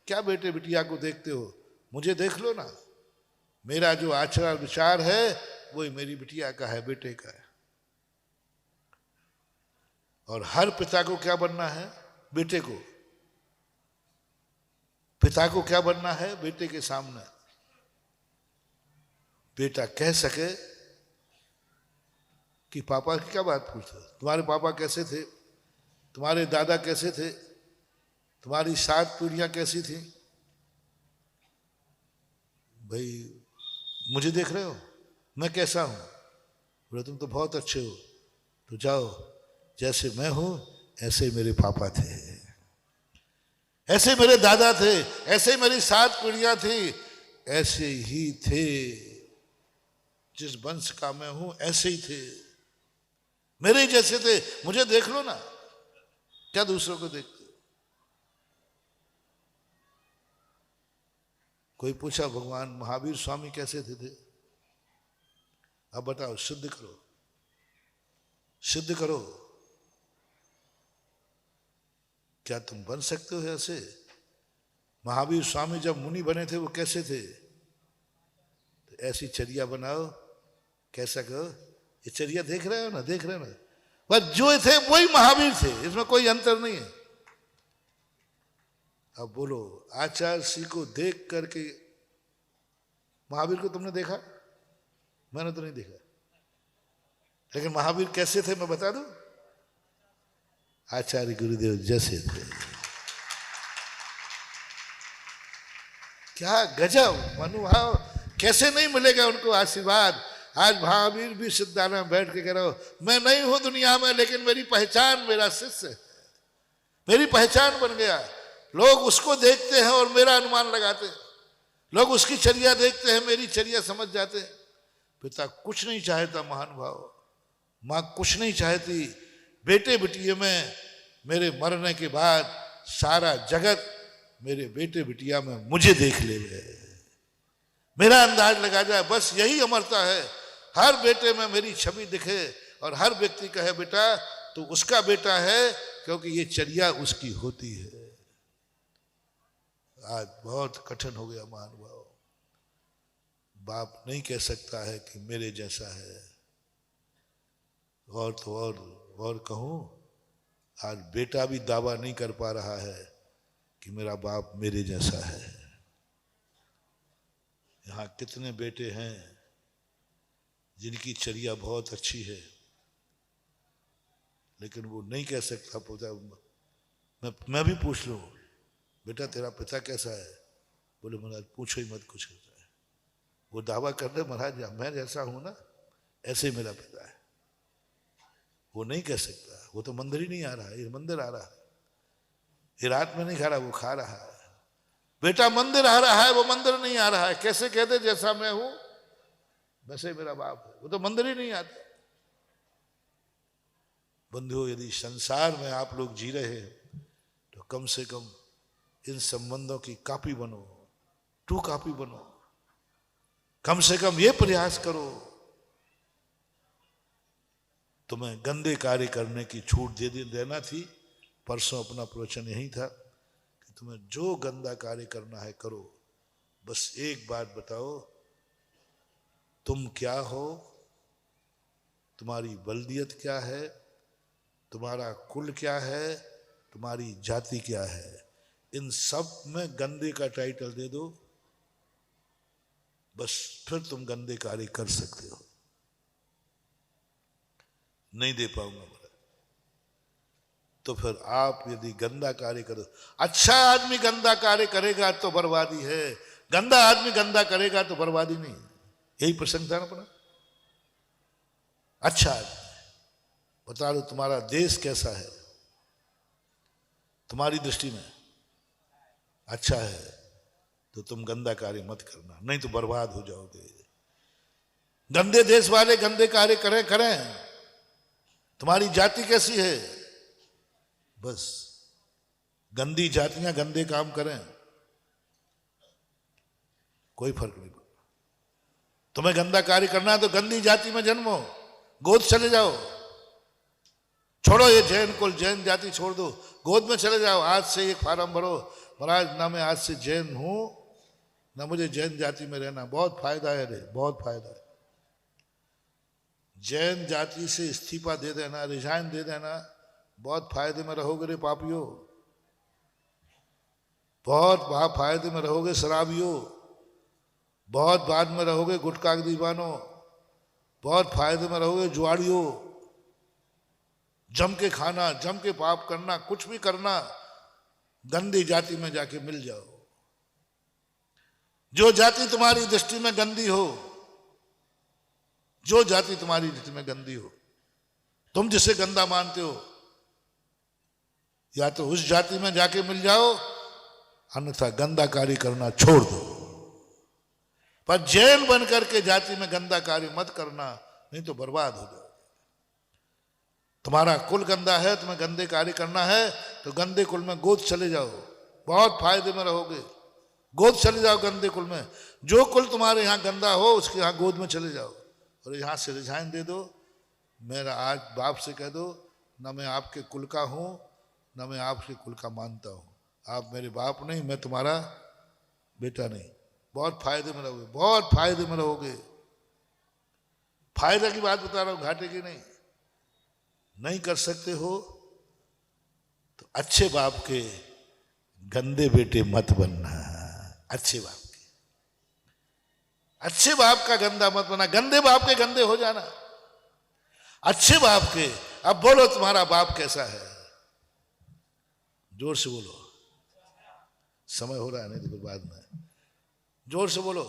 क्या बेटे बिटिया को देखते हो, मुझे देख लो ना। मेरा जो आचार विचार है वही मेरी बिटिया का है, बेटे का है। और हर पिता को क्या बनना है? बेटे को। पिता को क्या बनना है? बेटे के सामने बेटा कह सके कि पापा की क्या बात पूछते, तुम्हारे पापा कैसे थे, तुम्हारे दादा कैसे थे, तुम्हारी 7 पीढ़ियां कैसी थी। भाई मुझे देख रहे हो, मैं कैसा हूं? बोले तुम तो बहुत अच्छे हो, तो जाओ, जैसे मैं हूं ऐसे मेरे पापा थे, ऐसे मेरे दादा थे, ऐसे मेरी 7 पीढ़ियां थी, ऐसे ही थे। जिस वंश का मैं हूं ऐसे ही थे, मेरे ही जैसे थे, मुझे देख लो ना। क्या दूसरों को देखते? कोई पूछा भगवान महावीर स्वामी कैसे थे? अब बताओ, सिद्ध करो, सिद्ध करो। क्या तुम बन सकते हो ऐसे? महावीर स्वामी जब मुनि बने थे वो कैसे थे? तो ऐसी चर्या बनाओ। कैसा कहो? ये चर्या देख रहे हो ना, देख रहे हो ना, बस जो थे वही महावीर थे, इसमें कोई अंतर नहीं है। अब बोलो, आचार्य श्री को देख करके महावीर को तुमने देखा? मैंने तो नहीं देखा। लेकिन महावीर कैसे थे मैं बता दूं? आचार्य गुरुदेव जैसे थे। क्या गजब मनोभाव! कैसे नहीं मिलेगा उनको आशीर्वाद। आज महावीर भी सिद्धाना में बैठ के कह रहा हो, मैं नहीं हूं दुनिया में, लेकिन मेरी पहचान मेरा शिष्य है, मेरी पहचान बन गया। लोग उसको देखते हैं और मेरा अनुमान लगाते हैं, लोग उसकी चर्या देखते हैं, मेरी चर्या समझ जाते हैं। पिता कुछ नहीं चाहता महानुभाव, माँ कुछ नहीं चाहती, बेटे बिटिया में मेरे मरने के बाद सारा जगत मेरे बेटे बिटिया में मुझे देख ले, मेरा अंदाज लगा जाए, बस यही अमरता है। हर बेटे में मेरी छवि दिखे और हर व्यक्ति कहे बेटा तो उसका बेटा है, क्योंकि ये चर्या उसकी होती है। आज बहुत कठिन हो गया महानुभाव। बाप नहीं कह सकता है कि मेरे जैसा है, और तो और कहूं, आज बेटा भी दावा नहीं कर पा रहा है कि मेरा बाप मेरे जैसा है। यहाँ कितने बेटे हैं जिनकी चर्या बहुत अच्छी है, लेकिन वो नहीं कह सकता पोता। मैं भी पूछ लूं, बेटा तेरा पिता कैसा है? बोले महाराज पूछो ही मत, कुछ होता है। वो दावा कर रहे महाराज मैं जैसा हूं ना, ऐसे ही मेरा पिता है। वो नहीं कह सकता, वो तो मंदिर ही नहीं आ रहा है, ये मंदिर आ रहा है, ये रात में नहीं खा रहा, वो खा रहा है। बेटा मंदिर आ रहा है, वो मंदिर नहीं आ रहा है, कैसे कहते जैसा मैं हूं वैसे मेरा बाप है, वो तो मंदिर ही नहीं आता। बंधुओं, यदि संसार में आप लोग जी रहे हैं तो कम से कम इन संबंधों की कॉपी बनो, ट्रू कॉपी बनो। कम से कम ये प्रयास करो। तुम्हें गंदे कार्य करने की छूट देना थी। परसों अपना प्रवचन यही था कि तुम्हें जो गंदा कार्य करना है करो, बस एक बात बताओ, तुम क्या हो, तुम्हारी बल्दियत क्या है, तुम्हारा कुल क्या है, तुम्हारी जाति क्या है। इन सब में गंदे का टाइटल दे दो, बस फिर तुम गंदे कार्य कर सकते हो। नहीं दे पाऊंगा महाराज। तो फिर आप यदि गंदा कार्य करो, अच्छा आदमी गंदा कार्य करेगा तो बर्बादी है, गंदा आदमी गंदा करेगा तो बर्बादी नहीं। यही प्रसंग था ना अपना। अच्छा आदमी, बता दो तुम्हारा देश कैसा है, तुम्हारी दृष्टि में अच्छा है तो तुम गंदा कार्य मत करना, नहीं तो बर्बाद हो जाओगे। गंदे देश वाले गंदे कार्य करें, तुम्हारी जाति कैसी है, बस गंदी जातियां गंदे काम करें, कोई फर्क नहीं पड़ता। तुम्हें गंदा कार्य करना है तो गंदी जाति में जन्मो, गोद चले जाओ, छोड़ो ये जैन कुल, जैन जाति छोड़ दो, गोद में चले जाओ। आज से एक फार्म भरो, महाराज ना मैं आज से जैन हूं, ना मुझे जैन जाति में रहना, बहुत फायदा है रे, बहुत फायदा है। जैन जाति से इस्तीफा दे देना, रिजाइन दे देना, बहुत फायदे में रहोगे रे पापियों, बहुत फायदे में रहोगे शराबियों, बहुत बाद में रहोगे गुटखा के दीवानों, बहुत फायदे में रहोगे जुआड़ियों। जम के खाना, जम के पाप करना, कुछ भी करना, गंदी जाति में जाके मिल जाओ। जो जाति तुम्हारी दृष्टि में गंदी हो, जो जाति तुम्हारी दृष्टि में गंदी हो, तुम जिसे गंदा मानते हो, या तो उस जाति में जाके मिल जाओ, अन्यथा गंदा कार्य करना छोड़ दो। पर जैन बनकर के जाति में गंदा कार्य मत करना, नहीं तो बर्बाद हो जाओ। तुम्हारा कुल गंदा है, तुम्हें गंदे कार्य करना है तो गंदे कुल में गोद चले जाओ, बहुत फायदे में रहोगे। गोद चले जाओ गंदे कुल में, जो कुल तुम्हारे यहाँ गंदा हो उसके यहाँ गोद में चले जाओ, और यहाँ से रिजाइन दे दो। मेरा आज बाप से कह दो, ना मैं आपके कुल का हूँ, ना मैं आपके कुल का मानता हूँ, आप मेरे बाप नहीं, मैं तुम्हारा बेटा नहीं। बहुत फायदे में रहोगे, बहुत फायदे में रहोगे। फायदा की बात बता रहा हूँ, घाटे की नहीं। नहीं कर सकते हो तो अच्छे बाप के गंदे बेटे मत बनना, अच्छे बाप के, अच्छे बाप का गंदा मत बनना, गंदे बाप के गंदे हो जाना, अच्छे बाप के। अब बोलो तुम्हारा बाप कैसा है, जोर से बोलो, समय हो रहा है नहीं तो फिर बाद में। जोर से बोलो,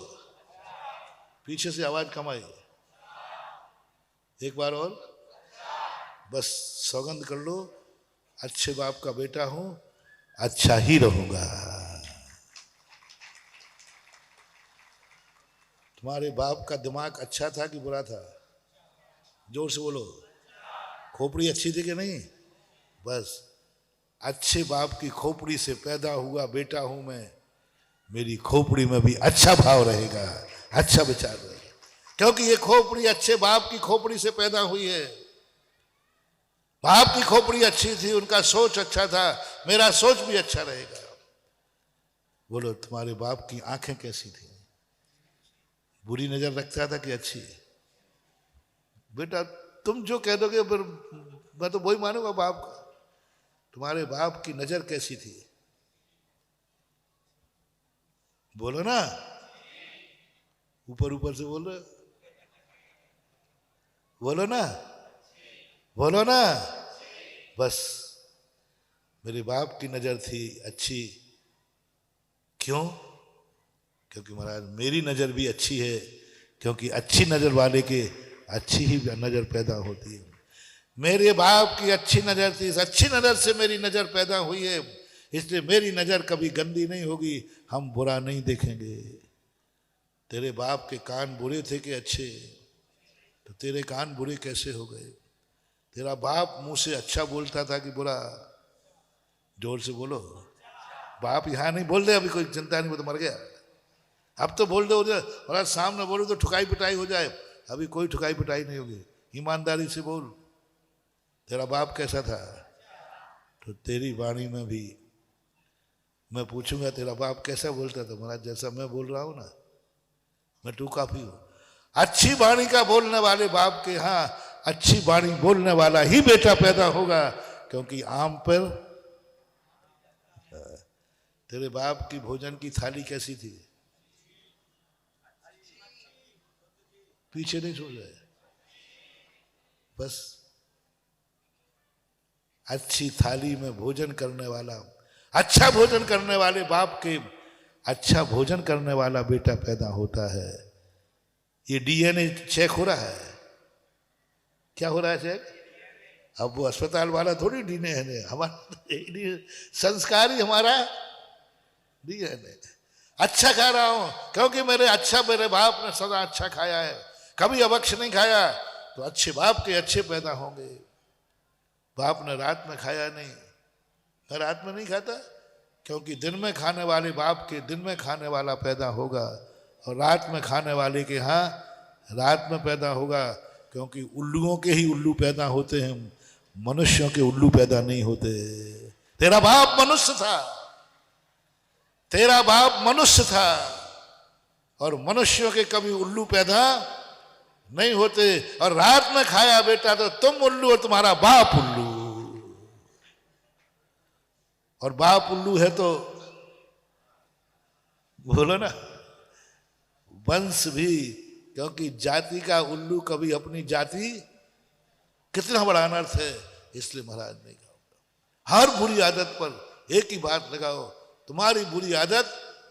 पीछे से आवाज कम आई, एक बार और, बस सौगंध कर लो, अच्छे बाप का बेटा हूं, अच्छा ही रहूंगा। तुम्हारे बाप का दिमाग अच्छा था कि बुरा था, जोर से बोलो। खोपड़ी अच्छी थी कि नहीं, बस अच्छे बाप की खोपड़ी से पैदा हुआ बेटा हूं मैं, मेरी खोपड़ी में भी अच्छा भाव रहेगा, अच्छा विचार रहेगा, क्योंकि ये खोपड़ी अच्छे बाप की खोपड़ी से पैदा हुई है। बाप की खोपड़ी अच्छी थी, उनका सोच अच्छा था, मेरा सोच भी अच्छा रहेगा। बोलो तुम्हारे बाप की आंखें कैसी थी, बुरी नजर रखता था कि अच्छी? बेटा तुम जो कह दोगे फिर मैं तो वही मानूंगा बाप का। तुम्हारे बाप की नजर कैसी थी, बोलो ना, ऊपर ऊपर से बोल रहे, बोलो ना, बोलो ना। बस मेरे बाप की नजर थी अच्छी, क्यों? क्योंकि महाराज मेरी नजर भी अच्छी है, क्योंकि अच्छी नजर वाले के अच्छी ही नजर पैदा होती है। मेरे बाप की अच्छी नजर थी, इस अच्छी नजर से मेरी नजर पैदा हुई है, इसलिए मेरी नजर कभी गंदी नहीं होगी, हम बुरा नहीं देखेंगे। तेरे बाप के कान बुरे थे कि अच्छे? तो तेरे कान बुरे कैसे हो गए? तेरा बाप मुंह से अच्छा बोलता था कि बुरा? जोर से बोलो। बाप यहाँ नहीं बोल रहे, अभी कोई चिंता नहीं, वो तो मर गया। अब तो बोल दो, और सामने बोलो तो ठुकाई पिटाई हो जाए। अभी कोई ठुकाई पिटाई नहीं होगी, ईमानदारी से बोल, तेरा बाप कैसा था? तो तेरी वाणी में भी मैं पूछूंगा तेरा बाप कैसा बोलता था? महाराज जैसा मैं बोल रहा हूं ना, मैं तू काफी हूं। अच्छी वाणी का बोलने वाले बाप के यहाँ अच्छी वाणी बोलने वाला ही बेटा पैदा होगा, क्योंकि आम पर। तेरे बाप की भोजन की थाली कैसी थी? पीछे नहीं छोड़ रहे, बस अच्छी थाली में भोजन करने वाला, अच्छा भोजन करने वाले बाप के अच्छा भोजन करने वाला बेटा पैदा होता है। ये डीएनए चेक हो रहा है। क्या हो रहा है चेक? अब वो अस्पताल वाला थोड़ी डीएनए है, हमारा संस्कार ही हमारा डीएनए। अच्छा खा रहा हूं क्योंकि मेरे बाप ने सदा अच्छा खाया है, कभी अभक्ष नहीं खाया, तो अच्छे बाप के अच्छे पैदा होंगे। बाप ने रात में खाया नहीं, मैं रात में नहीं खाता क्योंकि दिन में खाने वाले बाप के दिन में खाने वाला पैदा होगा, और रात में खाने वाले के यहाँ रात में पैदा होगा, क्योंकि उल्लुओं के ही उल्लू पैदा होते हैं, मनुष्यों के उल्लू पैदा नहीं होते। तेरा बाप मनुष्य था, तेरा बाप मनुष्य था, और मनुष्यों के कभी उल्लू पैदा नहीं होते। और रात में खाया बेटा तो तुम उल्लू और तुम्हारा बाप उल्लू, और बाप उल्लू है तो बोलो ना वंश भी, क्योंकि जाति का उल्लू कभी अपनी जाति, कितना बड़ा अनर्थ है। इसलिए महाराज ने कहा हर बुरी आदत पर एक ही बात लगाओ, तुम्हारी बुरी आदत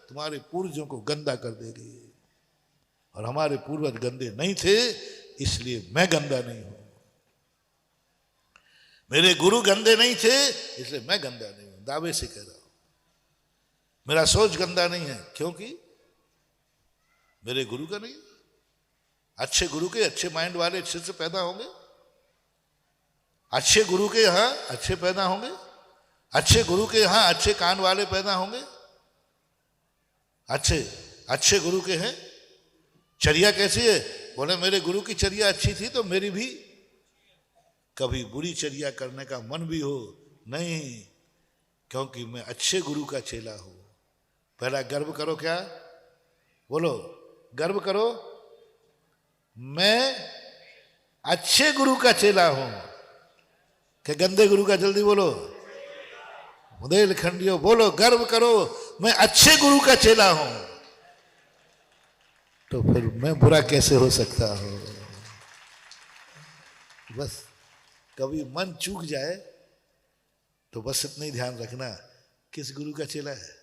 तुम्हारे पूर्वजों को गंदा कर देगी, और हमारे पूर्वज गंदे नहीं थे इसलिए मैं गंदा नहीं हूं, मेरे गुरु गंदे नहीं थे इसलिए मैं गंदा नहीं हूं, दावे से कह रहा हूं। मेरा सोच गंदा नहीं है क्योंकि मेरे गुरु का नहीं। अच्छे गुरु के अच्छे माइंड वाले अच्छे से पैदा होंगे, अच्छे गुरु के यहां अच्छे पैदा होंगे, अच्छे गुरु के यहां अच्छे कान वाले पैदा होंगे, अच्छे गुरु के हैं। चर्या कैसी है? बोले मेरे गुरु की चर्या अच्छी थी तो मेरी भी कभी बुरी चर्या करने का मन भी हो नहीं, क्योंकि मैं अच्छे गुरु का चेला हूं। पहला गर्व करो, क्या बोलो? गर्व करो, मैं अच्छे गुरु का चेला हूं। क्या गंदे गुरु का? जल्दी बोलो, बुंदेलखंडियों बोलो, गर्व करो मैं अच्छे गुरु का चेला हूं। तो फिर मैं बुरा कैसे हो सकता हूं? बस कभी मन चूक जाए तो बस इतना ही ध्यान रखना, किस गुरु का चेला है।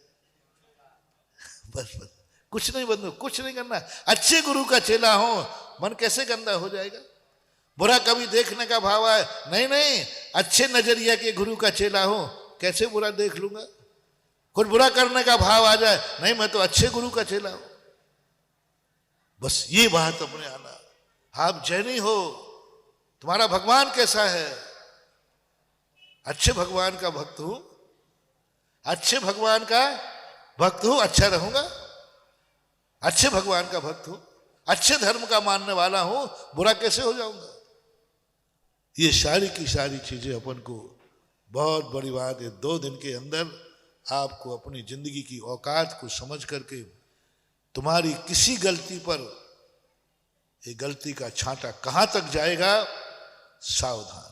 बस कुछ नहीं बंधु, कुछ नहीं करना, अच्छे गुरु का चेला हो। मन कैसे गंदा हो जाएगा? बुरा कभी देखने का भाव आए, नहीं, अच्छे नजरिया के गुरु का चेला हो, कैसे बुरा देख लूंगा? कुछ बुरा करने का भाव आ जाए, नहीं मैं तो अच्छे गुरु का चेला हूं। बस ये बात अपने आना। आप जैनी हो, तुम्हारा भगवान कैसा है? अच्छे भगवान का भक्त हूं, अच्छे भगवान का भक्त हूं, अच्छा रहूंगा। अच्छे भगवान का भक्त हूं, अच्छे धर्म का मानने वाला हूं, बुरा कैसे हो जाऊंगा? ये सारी की सारी चीजें अपन को बहुत बड़ी बात है। 2 दिन के अंदर आपको अपनी जिंदगी की औकात को समझ करके, तुम्हारी किसी गलती पर ये गलती का छांटा कहां तक जाएगा, सावधान।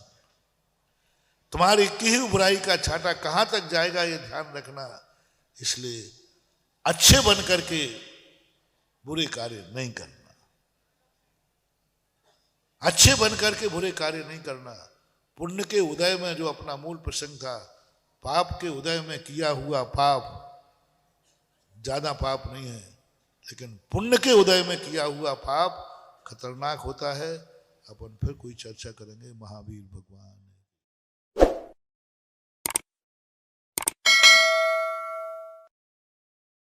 तुम्हारी की हुई बुराई का छांटा कहां तक जाएगा, ये ध्यान रखना। इसलिए अच्छे बन करके बुरे कार्य नहीं करना, अच्छे बन करके बुरे कार्य नहीं करना। पुण्य के उदय में जो अपना मूल प्रसंग था, पाप के उदय में किया हुआ पाप ज्यादा पाप नहीं है, लेकिन पुण्य के उदय में किया हुआ पाप खतरनाक होता है। अपन फिर कोई चर्चा करेंगे। महावीर भगवान